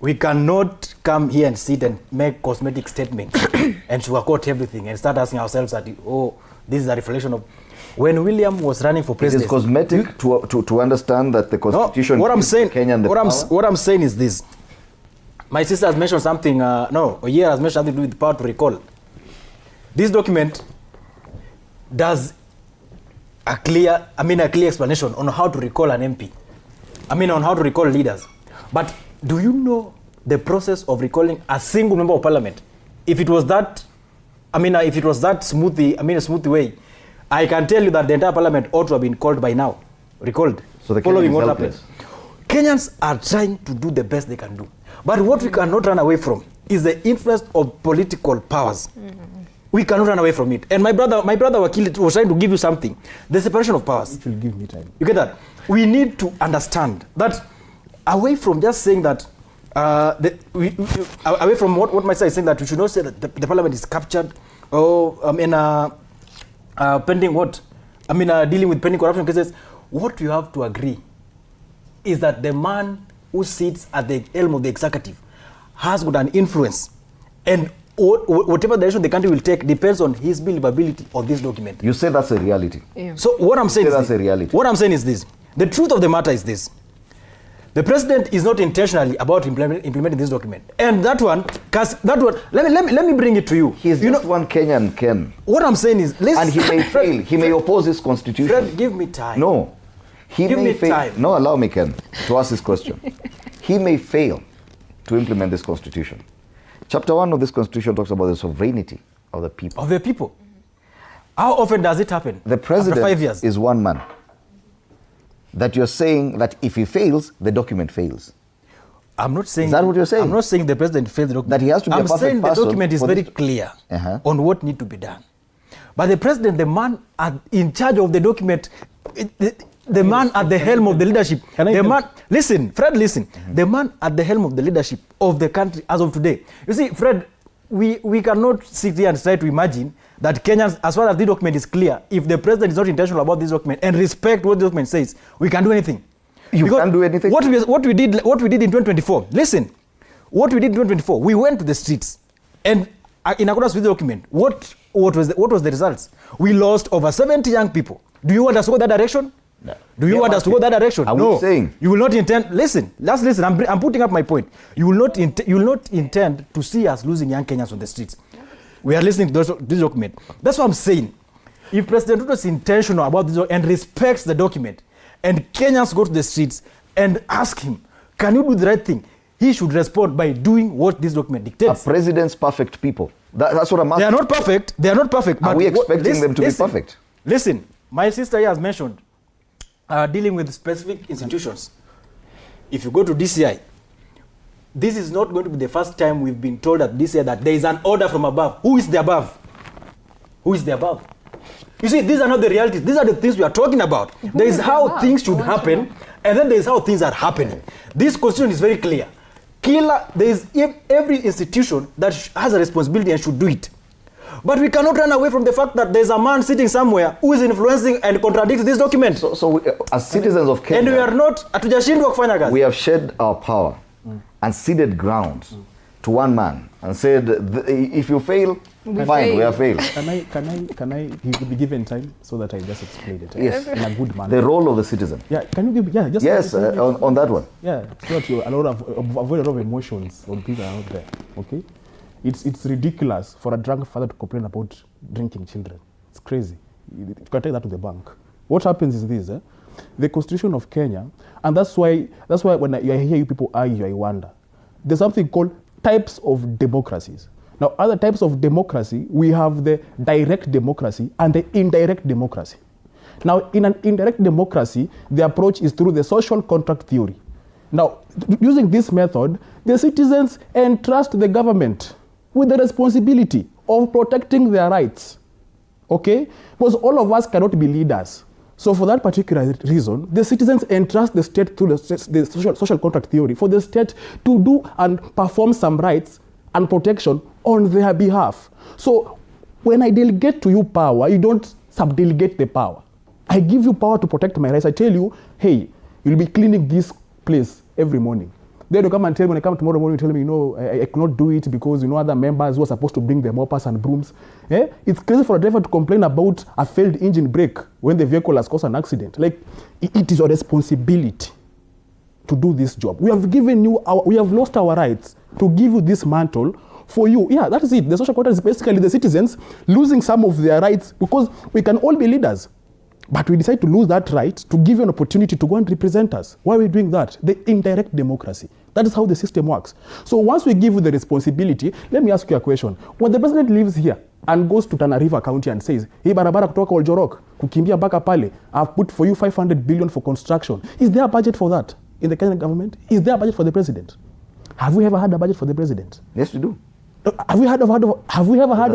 We cannot come here and sit and make cosmetic statements and sugarcoat everything and start asking ourselves that, oh, this is a reflection of... When William was running for president... It is cosmetic to understand that the constitution... No, what I'm saying, Kenyan what I'm saying is this. My sister has mentioned something, Oyer has mentioned something to do with the power to recall. This document does a clear explanation on how to recall an MP. On how to recall leaders. But do you know the process of recalling a single member of parliament? If it was that, smooth way, I can tell you that the entire parliament ought to have been called by now, recalled. So the following what happened. Kenyans are trying to do the best they can do. But what we cannot run away from is the influence of political powers. We cannot run away from it. And my brother Wakili was trying to give you something. The separation of powers. It will give me time. You get that? We need to understand that away from just saying that, away from what my side is saying that we should not say that the parliament is captured or pending what? Dealing with pending corruption cases. What you have to agree is that the man who sits at the helm of the executive has got an influence, and whatever direction the country will take depends on his believability of this document. You say that's a reality. Yeah. So what I'm saying is this. The truth of the matter is this. The president is not intentionally about implementing this document. And that one, let me bring it to you. He's just one Kenyan, Ken. What I'm saying is, and he may fail. He may oppose his constitution. Fred, give me time. No. Give me time. No, allow me, Ken, to ask this question. He may fail to implement this constitution. Chapter 1 of this constitution talks about the sovereignty of the people. Of the people. How often does it happen? The president after 5 years? Is one man. That you're saying that if he fails, the document fails. I'm not saying... Is that what you're saying? I'm not saying the president failed the document. That he has to be a perfect person. I'm saying the document is very clear on what needs to be done. But the president, the man in charge of the document, the man at the helm of the leadership, listen, Fred, listen. The man at the helm of the leadership of the country as of today. You see, Fred, we cannot sit here and try to imagine that Kenyans, as far as the document is clear, if the president is not intentional about this document and respect what the document says, we can do anything. You can't do anything? What we did in 2024, listen, what we did in 2024, we went to the streets, and in accordance with the document, what was the results? We lost over 70 young people. Do you want us to go that direction? No. Do you want us to go that direction? No. Saying? You will not intend. Listen. I'm putting up my point. You will not intend to see us losing young Kenyans on the streets. We are listening to this document. That's what I'm saying. If President Ruto is intentional about this and respects the document, and Kenyans go to the streets and ask him, "Can you do the right thing?" He should respond by doing what this document dictates. Are presidents perfect people? That's what I'm asking. They are not perfect. They are not perfect. Are we expecting them to be perfect? Listen, my sister here has mentioned dealing with specific institutions. If you go to DCI, this is not going to be the first time we've been told at DCI that there is an order from above. Who is the above? Who is the above? You see, these are not the realities. These are the things we are talking about. There is how things should happen, and then there is how things are happening. This constitution is very clear. There is every institution that has a responsibility and should do it. But we cannot run away from the fact that there's a man sitting somewhere who is influencing and contradicting this document. So we, as citizens of Kenya, and we are not, we have shed our power and ceded ground to one man and said, if you fail, fine, we have failed. Can I be given time so that I just explain it? Yes. In a good manner. The role of the citizen. Yeah, can you give, just... Yes, on that one. Yeah, so that you avoid a lot of emotions when people are out there, okay? It's ridiculous for a drunk father to complain about drinking children. It's crazy. You can take that to the bank. What happens is this, the Constitution of Kenya, and that's why when I hear you people argue, I wonder. There's something called types of democracies. Now, other types of democracy, we have the direct democracy and the indirect democracy. Now, in an indirect democracy, the approach is through the social contract theory. Now, using this method, the citizens entrust the government with the responsibility of protecting their rights. okay? Because all of us cannot be leaders. So for that particular reason, the citizens entrust the state through the social contract theory for the state to do and perform some rights and protection on their behalf. So when I delegate to you power, you don't subdelegate the power. I give you power to protect my rights. I tell you, hey, you'll be cleaning this place every morning. Then you come and tell me, when I come tomorrow morning, you tell me, I cannot do it because, other members who are supposed to bring the moppers and brooms. It's crazy for a driver to complain about a failed engine brake when the vehicle has caused an accident. Like, it is your responsibility to do this job. We have given you, we have lost our rights to give you this mantle for you. Yeah, that is it. The social contract is basically the citizens losing some of their rights because we can all be leaders. But we decide to lose that right to give you an opportunity to go and represent us. Why are we doing that? The indirect democracy. That is how the system works. So once we give you the responsibility, let me ask you a question. When the president lives here and goes to Tana River County and says, hey, barabara kutoka Oljorok, kukimbia mpaka pale, I've put for you 500 billion for construction. Is there a budget for that in the Kenyan government? Is there a budget for the president? Have we ever had a budget for the president? Yes, we do. Have we ever heard of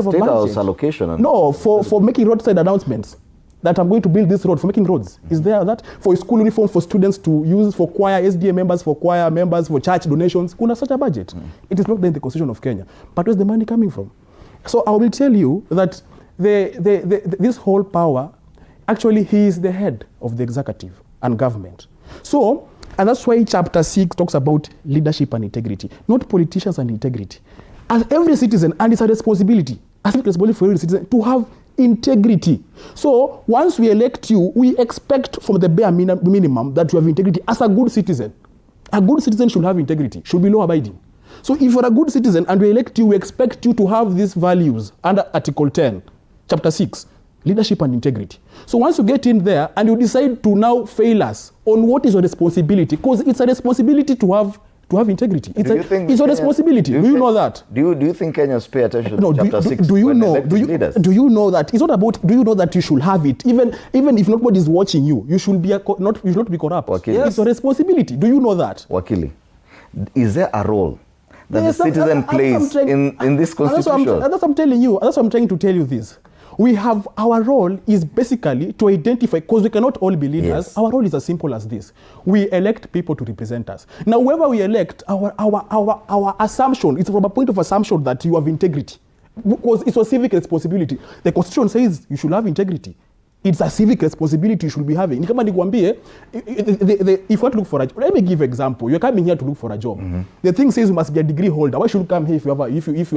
a State budget? House allocation. And No, for making roadside announcements. That I'm going to build this road, for making roads. Is there that? For school uniform for students to use, for choir, SDA members, for choir members, for church donations. Kuna such a budget. It is not there in the Constitution of Kenya. But where's the money coming from? So I will tell you that this whole power, actually he is the head of the executive and government. So, and that's why chapter 6 talks about leadership and integrity, not politicians and integrity. As every citizen, and it's a responsibility, as a responsibility for every citizen to have integrity. So once we elect you, we expect from the bare minimum that you have integrity as a good citizen. A good citizen should have integrity, should be law-abiding. So if you're a good citizen and we elect you, we expect you to have these values under Article 10, Chapter 6, leadership and integrity. So once you get in there and you decide to now fail us on what is your responsibility, because it's a responsibility to have integrity. It's a responsibility. Do you know that? Do you think Kenyans pay attention to Chapter 6? Do you know that? It's not about, do you know that you should have it? Even if nobody is watching you, you should not be corrupt. Wakili. It's a responsibility. Do you know that? Wakili, is there a role that the citizen plays in this constitution? That's what I'm telling you. That's what I'm trying to tell you this. Our role is basically to identify, because we cannot all be leaders. Yes. Our role is as simple as this. We elect people to represent us. Now, whoever we elect, our assumption, it's from a point of assumption that you have integrity. Because it's a civic responsibility. The Constitution says you should have integrity. It's a civic responsibility you should be having. If you want to look for a job, let me give an example. You're coming here to look for a job. Mm-hmm. The thing says you must be a degree holder. Why should you come here if you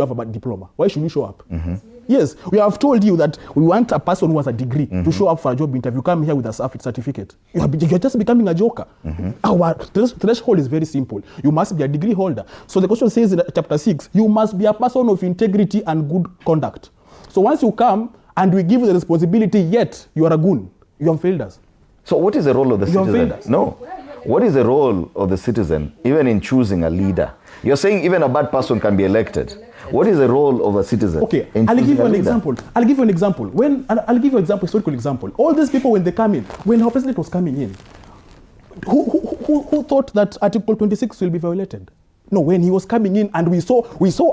have a diploma? Why should you show up? Mm-hmm. Yes, we have told you that we want a person who has a degree to show up for a job interview. Come here with a certificate. You're just becoming a joker. Mm-hmm. Our threshold is very simple. You must be a degree holder. So the Constitution says in Chapter 6, you must be a person of integrity and good conduct. So once you come, and we give you the responsibility, yet you are a goon. You have failed us. So what is the role of the citizen? No. What is the role of the citizen, even in choosing a leader? You're saying even a bad person can be elected. What is the role of a citizen? Okay, I'll give you an example. I'll give you an example. Historical example. All these people, when they come in, when our president was coming in, who thought that Article 26 will be violated? No, when he was coming in and we saw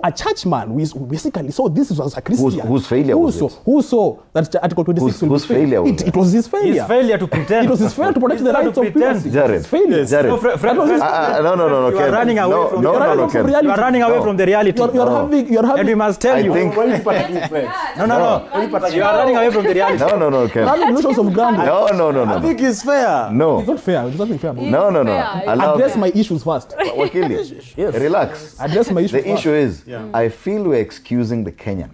a churchman, we basically saw this was a Christian. Whose failure was it? Who saw that Article 26 will be whose failure was it? It was his failure. His failure to pretend. It was his failure to protect the rights of people. Jared. Failure. Jared. No, You are running away from reality. You are running away from the reality. You're having. And we must tell you. You are running away from the reality. No, Ken. Notions of ground. No. I think it's fair. No. It's not fair. There's nothing fair about it. No. Address my issues first. Wakili, yes. Relax. Address my issues The first. issue is, I feel we're excusing the Kenyan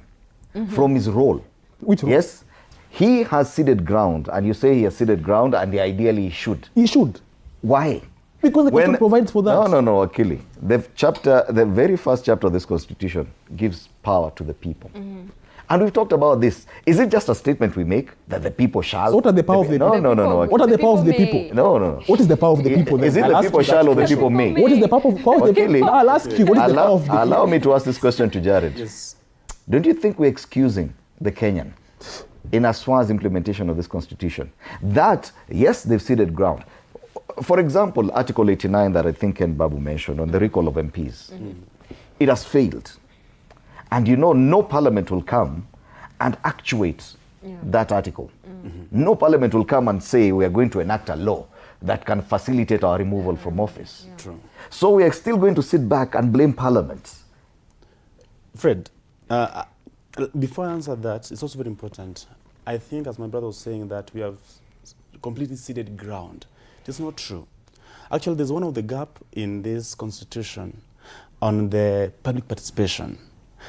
from his role. Which role? Yes, he has ceded ground, and you say he has ceded ground, and ideally he should. He should. Why? Because the Constitution provides for that. No, Akili. The very first chapter of this Constitution gives power to the people. Mm-hmm. And we've talked about this. Is it just a statement we make that the people shall? What are the power of the people? No. What are the power of the people? No. What is the power of the people? Is it the people shall or the people may? What is the power of the people? I'll ask you, what is the power of the people? Allow me to ask this question to Jared. Yes. Don't you think we're excusing the Kenyan in as far as implementation of this Constitution? That, yes, they've ceded ground. For example, Article 89 that I think Ken Babu mentioned on the recall of MPs. It has failed. And no parliament will come and actuate that article. No parliament will come and say we are going to enact a law that can facilitate our removal from office. True. So we are still going to sit back and blame parliament. Fred, before I answer that, it's also very important. I think, as my brother was saying, that we have completely ceded ground. It is not true. Actually, there's one of the gap in this constitution on the public participation.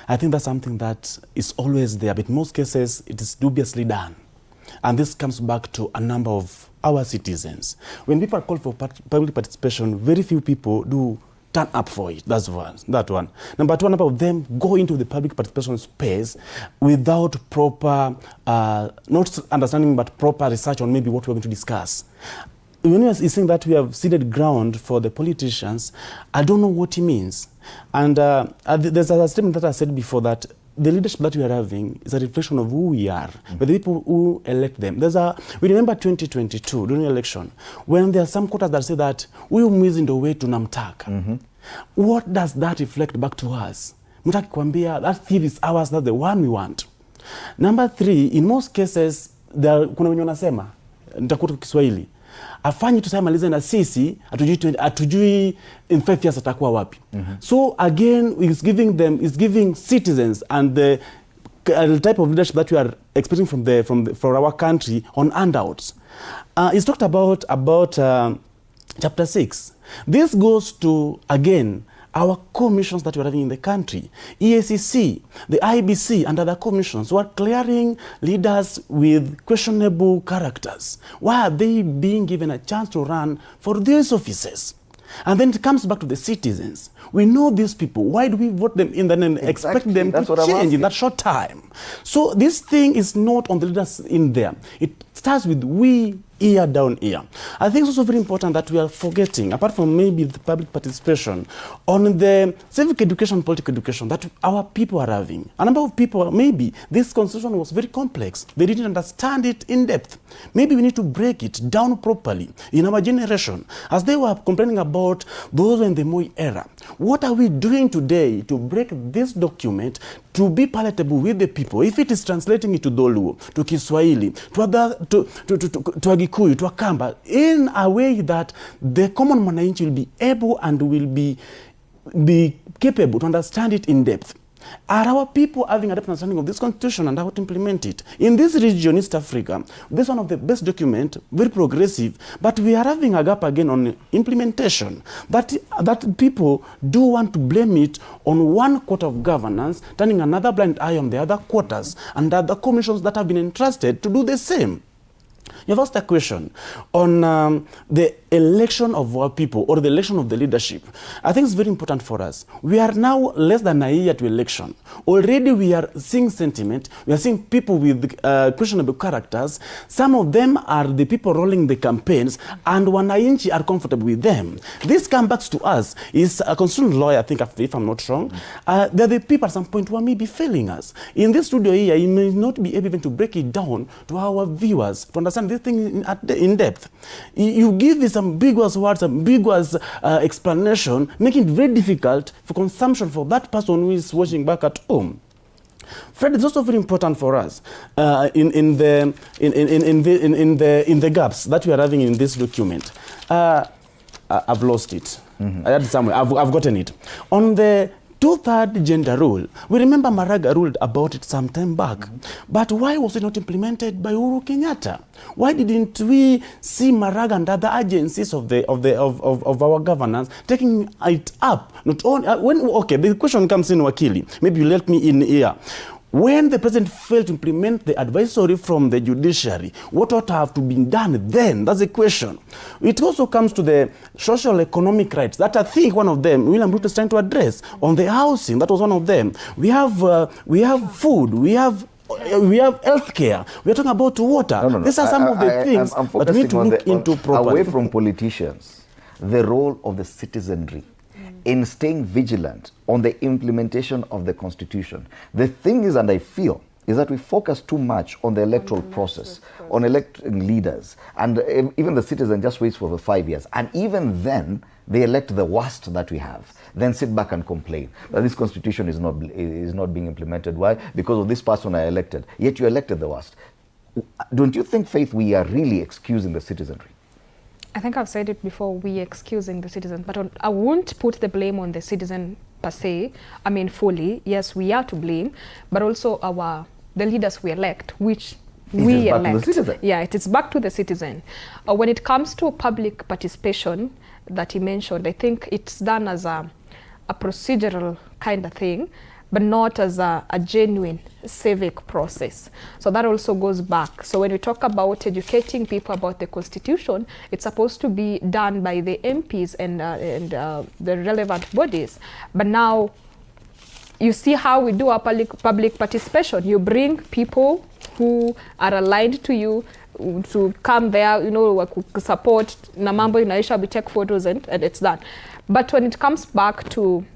I think that's something that is always there, but in most cases, it is dubiously done. And this comes back to a number of our citizens. When people are called for public participation, very few people do turn up for it. That's one. That one. Number two, a number of them go into the public participation space without proper, not understanding, but proper research on maybe what we're going to discuss. When you're saying that we have ceded ground for the politicians, I don't know what he means. And there's a statement that I said before that the leadership that we are having is a reflection of who we are, but the people who elect them. We remember 2022, during the election, when there are some quotas that say that we mwizi ndo wetu namtaka. What does that reflect back to us? Mutaki kwambia, that thief is ours, that's the one we want. Number three, in most cases, kuna wenye wanasema, nitakuta Kiswahili, afanyi tusamalize na sisi, atujui in 5 years atakuwa wapi. So again, it's giving citizens and the type of leadership that we are expecting from our country on handouts. It's talked about chapter 6. This goes to, again, our commissions that we're having in the country. EACC, the IBC, and other commissions who are clearing leaders with questionable characters. Why are they being given a chance to run for these offices? And then it comes back to the citizens. We know these people. Why do we vote them in and expect them to change in that short time? So this thing is not on the leaders in there. It starts with we, ear down here. I think it's also very important that we are forgetting, apart from maybe the public participation, on the civic education, political education that our people are having. A number of people, maybe this constitution was very complex. They didn't understand it in depth. Maybe we need to break it down properly in our generation. As they were complaining about those in the Moi era, what are we doing today to break this document to be palatable with the people? If it is translating it to Doluo, to Kiswahili, to Agikuyu, to Akamba, in a way that the common mwananchi will be able and will be capable to understand it in depth. Are our people having a deep understanding of this constitution and how to implement it? In this region, East Africa, this is one of the best documents, very progressive, but we are having a gap again on implementation. That people do want to blame it on one quarter of governance, turning another blind eye on the other quarters and other commissions that have been entrusted to do the same. You've asked a question on the election of our people or the election of the leadership. I think it's very important for us. We are now less than a year to election. Already we are seeing sentiment. We are seeing people with questionable characters. Some of them are the people rolling the campaigns, and wananchi are comfortable with them. This comes back to us. Is a constitutional lawyer, I think, if I'm not wrong. There are the people at some point who may be failing us. In this studio here, you may not be able even to break it down to our viewers to understand this thing in depth. You give this ambiguous words, ambiguous explanation, making it very difficult for consumption for that person who is watching back at home. Fred, it's also very important for us in the gaps that we are having in this document. I've lost it. I had it somewhere. I've gotten it. On the 2/3 gender rule, we remember Maraga ruled about it some time back. But why was it not implemented by Uhuru Kenyatta? Why didn't we see Maraga and other agencies of our governance taking it up? Not only the question comes in, Wakili. Maybe you let me in here. When the president failed to implement the advisory from the judiciary, what ought to have to be done then? That's the question. It also comes to the social economic rights that I think one of them, William Ruto is trying to address. On the housing, that was one of them. We have food, we have healthcare, we are talking about water. No. These are some of the things that we need to look into properly. Away from politicians, the role of the citizenry in staying vigilant on the implementation of the constitution. The thing is, and I feel, is that we focus too much on the electoral process, on electing leaders, and even the citizen just waits for the 5 years. And even then, they elect the worst that we have. Then sit back and complain that this constitution is not being implemented. Why? Because of this person I elected. Yet you elected the worst. don't you think, Faith, we are really excusing the citizenry? I think I've said it before, we excusing the citizen, but I won't put the blame on the citizen per se. I mean, fully, yes, we are to blame, but also the leaders we elect, which we elect. Back to the citizen. Yeah, it is back to the citizen. When it comes to public participation that he mentioned, I think it's done as a procedural kind of thing, but not as a genuine civic process. So that also goes back. So when we talk about educating people about the Constitution, it's supposed to be done by the MPs and the relevant bodies. But now, you see how we do our public participation. You bring people who are aligned to you to come there, support na mambo inaisha, we take photos and it's done. But when it comes back to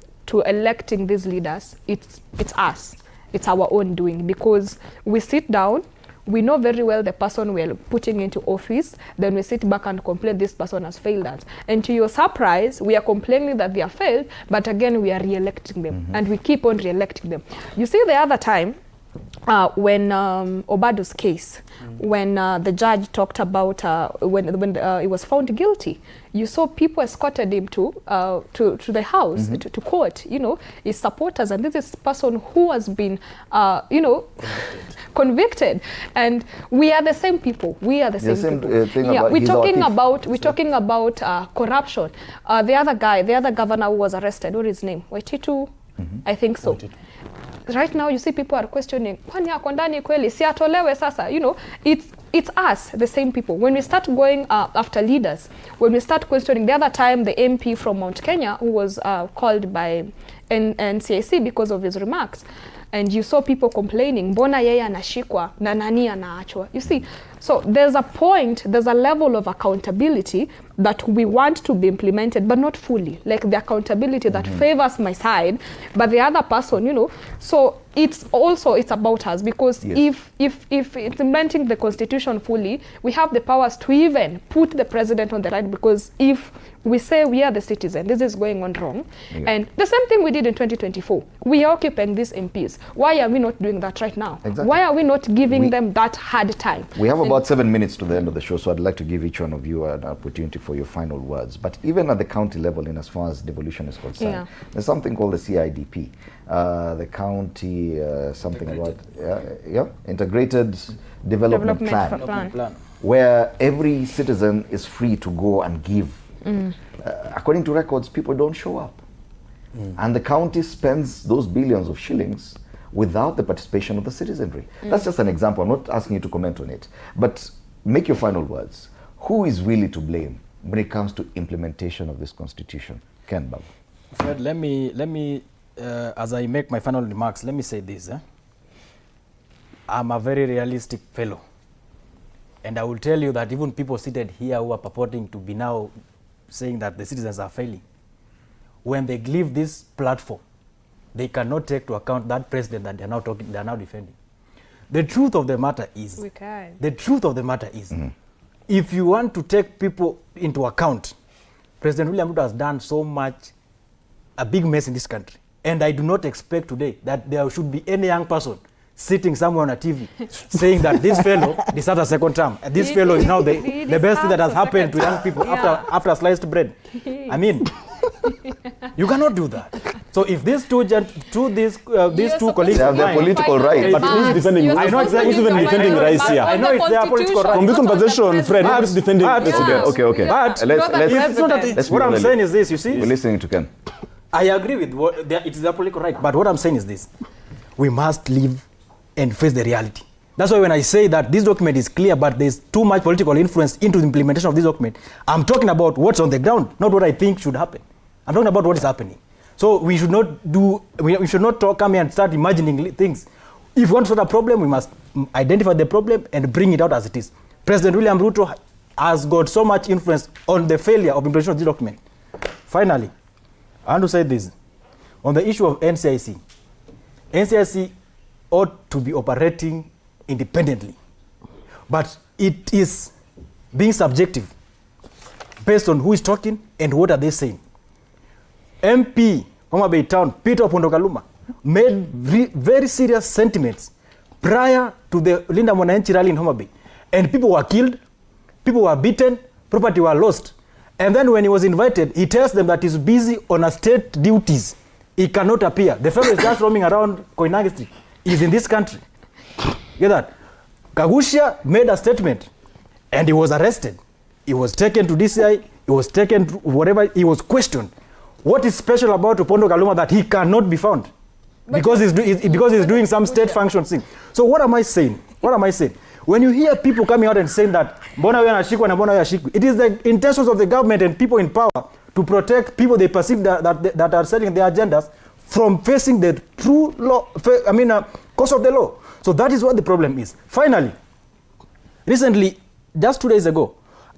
electing these leaders, it's us. It's our own doing, because we sit down, we know very well the person we're putting into office, then we sit back and complain this person has failed us. And to your surprise, we are complaining that they are failed, but again, we are re-electing them, and we keep on re-electing them. You see, the other time, when Obado's case, when the judge talked about when he was found guilty, you saw people escorted him to the house, to court, his supporters, and this is a person who has been, convicted. And we are the same people. We are the same people. Yeah, we're talking about corruption. The other governor who was arrested, what is his name? Waititu, I think so. Waititu. Right now, you see people are questioning, kwani ako ndani kweli, si atolewe sasa, it's us, the same people. When we start going after leaders, when we start questioning, the other time the MP from Mount Kenya, who was called by NCIC because of his remarks, and you saw people complaining, mbona yeye anashikwa na nani anaachwa. You see, so there's a level of accountability that we want to be implemented, but not fully. Like the accountability that favors my side, but the other person, So it's about us, because if implementing the Constitution fully, we have the powers to even put the president on the right, because if we say we are the citizen, this is going on wrong. Yeah. And the same thing we did in 2024. We are occupying these MPs. Why are we not doing that right now? Exactly. Why are we not giving them that hard time? We have about 7 minutes to the end of the show, so I'd like to give each one of you an opportunity for your final words. But even at the county level, in as far as devolution is concerned, there's something called the CIDP, the county something about integrated development plan, where every citizen is free to go and give. According to records, people don't show up, and the county spends those billions of shillings without the participation of the citizenry. That's just an example. I'm not asking you to comment on it, but make your final words. Who is really to blame when it comes to implementation of this constitution? Ken Baba. Fred, let me as I make my final remarks, let me say this. I'm a very realistic fellow, and I will tell you that even people seated here who are purporting to be now saying that the citizens are failing, when they leave this platform, they cannot take to account that president that they are now defending. The truth of the matter is, if you want to take people into account, President William Ruto has done so much, a big mess in this country. And I do not expect today that there should be any young person sitting somewhere on a TV saying that this fellow deserves a second term. And this fellow is now the best thing that has happened to young people after sliced bread. I mean, you cannot do that. So if these two colleagues have their political right, but who's defending? I know exactly who's even defending rights here. I know it's their political right. From this conversation, Fred, who's defending? Okay. But let's what I'm saying is this. You see, we're listening to Ken. I agree with it is their political right. But what I'm saying is this: we must live and face the reality. That's why when I say that this document is clear, but there's too much political influence into the implementation of this document, I'm talking about what's on the ground, not what I think should happen. I'm talking about what is happening. So we should not come here and start imagining things. If we want to solve a problem, we must identify the problem and bring it out as it is. President William Ruto has got so much influence on the failure of implementation of this document. Finally, I want to say this. On the issue of NCIC, NCIC ought to be operating independently. But it is being subjective based on who is talking and what are they saying. MP Homa Bay Town, Peter Opondo Kaluma, made very serious sentiments prior to the Linda Mwananchi rally in Homa Bay. And people were killed, people were beaten, property were lost. And then when he was invited, he tells them that he's busy on a state duties. He cannot appear. The fellow is just roaming around Koinange Street. He's in this country. Get that? Kagusha made a statement and he was arrested. He was taken to DCI, he was taken to whatever, he was questioned. What is special about Opondo Kaluma that he cannot be found? Because he's doing some state function thing. So what am I saying? What am I saying? When you hear people coming out and saying that mbona wewe anashikwa na mbona wewe ashikwi, it is the intentions of the government and people in power to protect people they perceive that are selling their agendas from facing the true law, course of the law. So that is what the problem is. Finally, recently, just 2 days ago,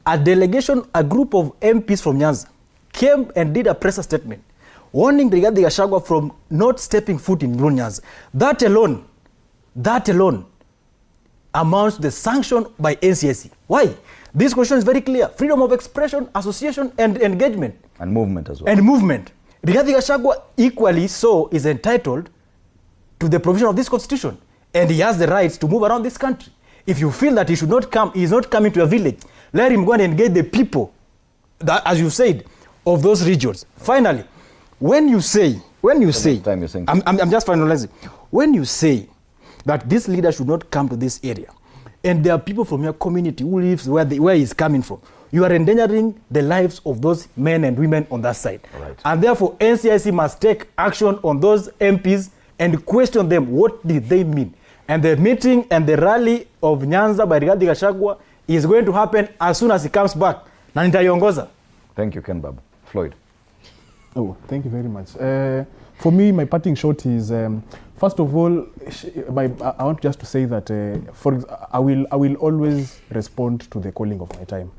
a group of MPs from Nyanza came and did a press statement warning Rigathi Gachagua from not stepping foot in Nyanza. That alone amounts to the sanction by NCSC. Why? This question is very clear. Freedom of expression, association, and engagement. And movement as well. And movement. Rigathi Gachagua equally so is entitled to the provision of this constitution. And he has the rights to move around this country. If you feel that he should not come, he is not coming to a village, let him go and engage the people, that, as you said, of those regions. Finally, when you say, I'm just finalizing. When you say that this leader should not come to this area, and there are people from your community who lives where he's coming from, you are endangering the lives of those men and women on that side. Right. And therefore, NCIC must take action on those MPs and question them, what did they mean? And the meeting and the rally of Nyanza by Rigathi Gachagua is going to happen as soon as he comes back. Na nitaiongoza. Thank you, Ken Babu. Floyd. Oh, thank you very much. For me, my parting shot is, first of all, I want just to say that I will always respond to the calling of my time.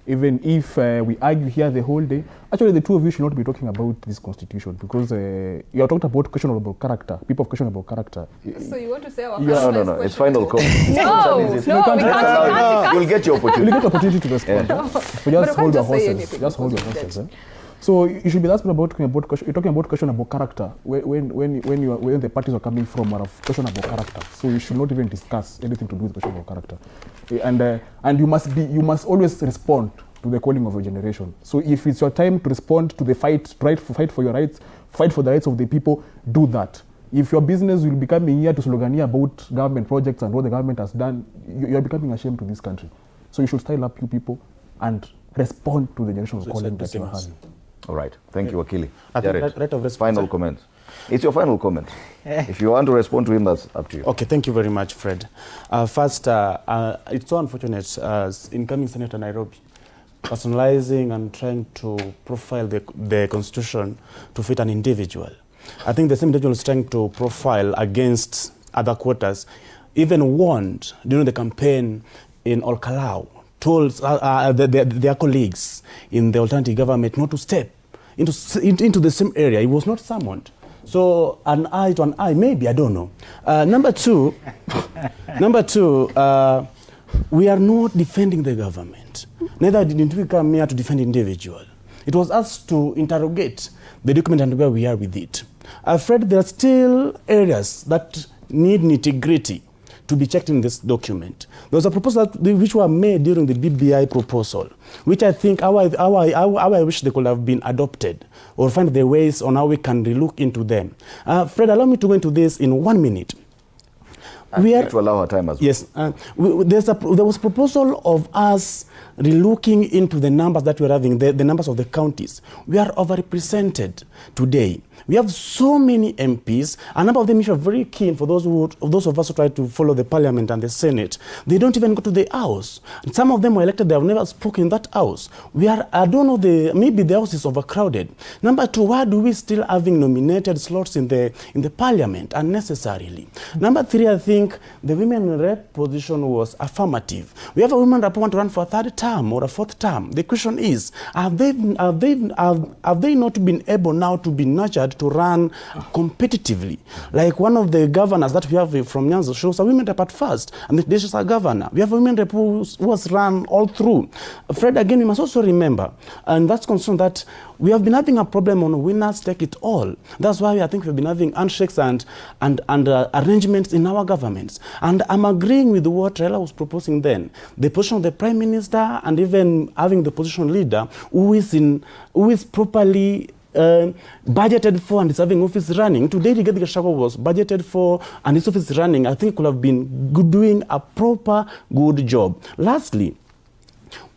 Even if we argue here the whole day, actually the two of you should not be talking about this constitution because you are talking about questionable character, people of questionable character. So you want to say our No, it's final comment. No, we can't. You'll get your opportunity. You'll get opportunity to respond. So just hold your horses. Just hold your horses. So you should be asking about talking about question. You're talking about questionable character when the parties are coming from are of questionable character. So you should not even discuss anything to do with questionable character. And you must always respond to the calling of a generation. So if it's your time to respond to the fight for your rights, fight for the rights of the people, do that. If your business will be coming here to slogania about government projects and what the government has done, you are becoming a shame to this country. So you should style up you people and respond to the generation of calling that you are having. All right. Thank you, Wakili. Right of response. Final comment. It's your final comment. If you want to respond to him, that's up to you. Okay, thank you very much, Fred. First, it's so unfortunate as incoming Senator Nairobi personalizing and trying to profile the constitution to fit an individual. I think the same individual is trying to profile against other quarters, even warned during the campaign in Olkalau, told their colleagues in the alternative government not to step into the same area. He was not summoned. So an eye to an eye, maybe, I don't know. Number two, we are not defending the government. Neither did we come here to defend individual. It was us to interrogate the document and where we are with it. I'm afraid there are still areas that need nitty-gritty to be checked in this document. There was a proposal which were made during the BBI proposal, which I think how I wish they could have been adopted or find the ways on how we can relook into them. Fred, allow me to go into this in 1 minute. We are to allow our time as well. Yes, there was a proposal of us relooking into the numbers that we're having, the numbers of the counties. We are overrepresented today. We have so many MPs, a number of them which are very keen for those of us who try to follow the parliament and the Senate. They don't even go to the house. And some of them were elected, they have never spoken in that house. I don't know, maybe the house is overcrowded. Number two, why do we still having nominated slots in the parliament unnecessarily? Number three, I think the women rep position was affirmative. We have a women rep who want to run for a third term or a fourth term. The question is, have they not been able now to be nurtured prepared to run competitively. Like one of the governors that we have from Nyanza shows a women rep at first, and this is a governor. We have a women rep who was run all through. Fred, again, we must also remember, and that's concerned that we have been having a problem on winners take it all. That's why I think we've been having handshakes and arrangements in our governments. And I'm agreeing with what Raila was proposing then. The position of the Prime Minister and even having the opposition leader who is properly budgeted for and is having office running. Today, Rigathi Gachagua was budgeted for and his office running. I think could have been doing a proper good job. Lastly,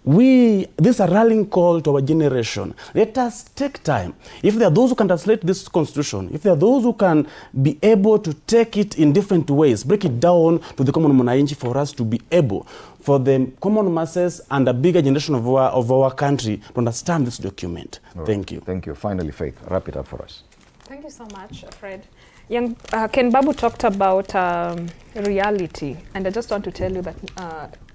this is a rallying call to our generation. Let us take time. If there are those who can translate this constitution, if there are those who can be able to take it in different ways, break it down to the common mwananchi for us to be able, for the common masses and a bigger generation of our country to understand this document. Right. Thank you. Thank you. Finally, Faith, wrap it up for us. Thank you so much, Fred. Ken Babu talked about reality, and I just want to tell you that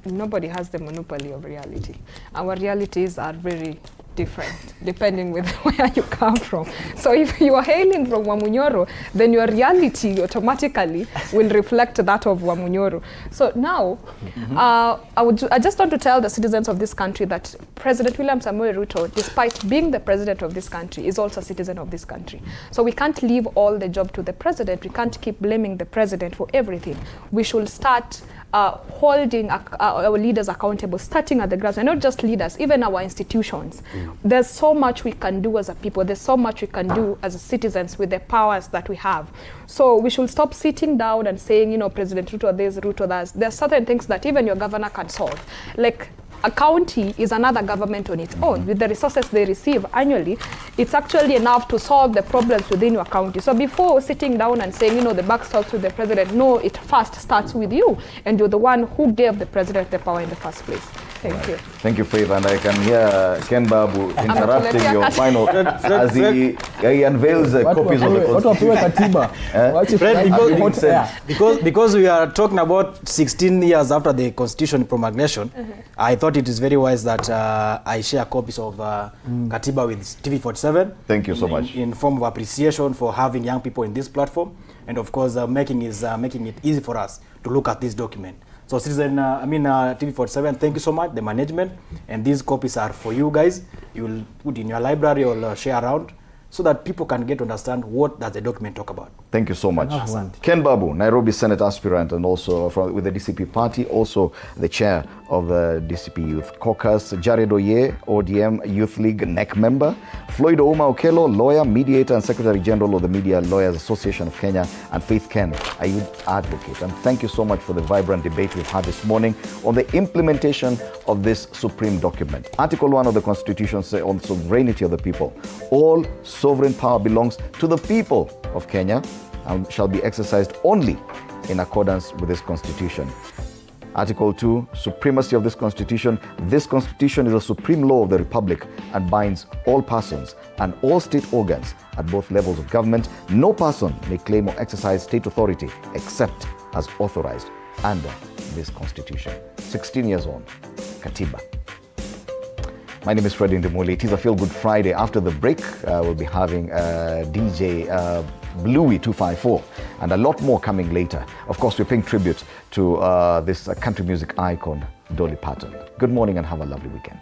nobody has the monopoly of reality. Our realities are very different depending with where you come from. So if you are hailing from Wamunyoro, then your reality automatically will reflect that of Wamunyoro. So now, I just want to tell the citizens of this country that President William Samoei Ruto, despite being the president of this country, is also a citizen of this country. So we can't leave all the job to the president. We can't keep blaming the president for everything. We should start holding our leaders accountable, starting at the grassroots, and not just leaders, even our institutions. There's so much we can do as a people. There's so much we can do as citizens with the powers that we have. So we should stop sitting down and saying, you know, President Ruto this, Ruto that. There are certain things that even your governor can solve. Like a county is another government on its own. With the resources they receive annually, it's actually enough to solve the problems within your county. So before sitting down and saying, you know, the buck stops with the president, no, it first starts with you. And you're the one who gave the president the power in the first place. Thank you. Thank you, Faith. And I can hear Ken Babu interrupting your final as he unveils copies of the Constitution. Because we are talking about 16 years after the Constitution promulgation, I thought it is very wise that I share copies of Katiba with TV47. Thank you so much. In form of appreciation for having young people in this platform, and of course making it easy for us to look at this document. So TV47, thank you so much, the management, and these copies are for you guys. You will put in your library or share around so that people can get to understand what does the document talk about. Thank you so much. Ken Babu, Nairobi Senate aspirant and also with the DCP party, also the chair of the DCP Youth Caucus. Jared Oye, ODM Youth League NEC member. Floyd Ouma Okello, lawyer, mediator and Secretary General of the Media Lawyers Association of Kenya. And Faith Ken, a youth advocate. And thank you so much for the vibrant debate we've had this morning on the implementation of this supreme document. Article 1 of the Constitution says on sovereignty of the people. All sovereign power belongs to the people of Kenya and shall be exercised only in accordance with this Constitution. Article 2, supremacy of this Constitution. This Constitution is a supreme law of the Republic and binds all persons and all state organs at both levels of government. No person may claim or exercise state authority except as authorized under this Constitution. 16 years on, Katiba. My name is Fred Ndimuli. It is a Feel Good Friday. After the break, we'll be having DJ Bluey 254 and a lot more coming later. Of course, we're paying tribute to this country music icon, Dolly Parton. Good morning and have a lovely weekend.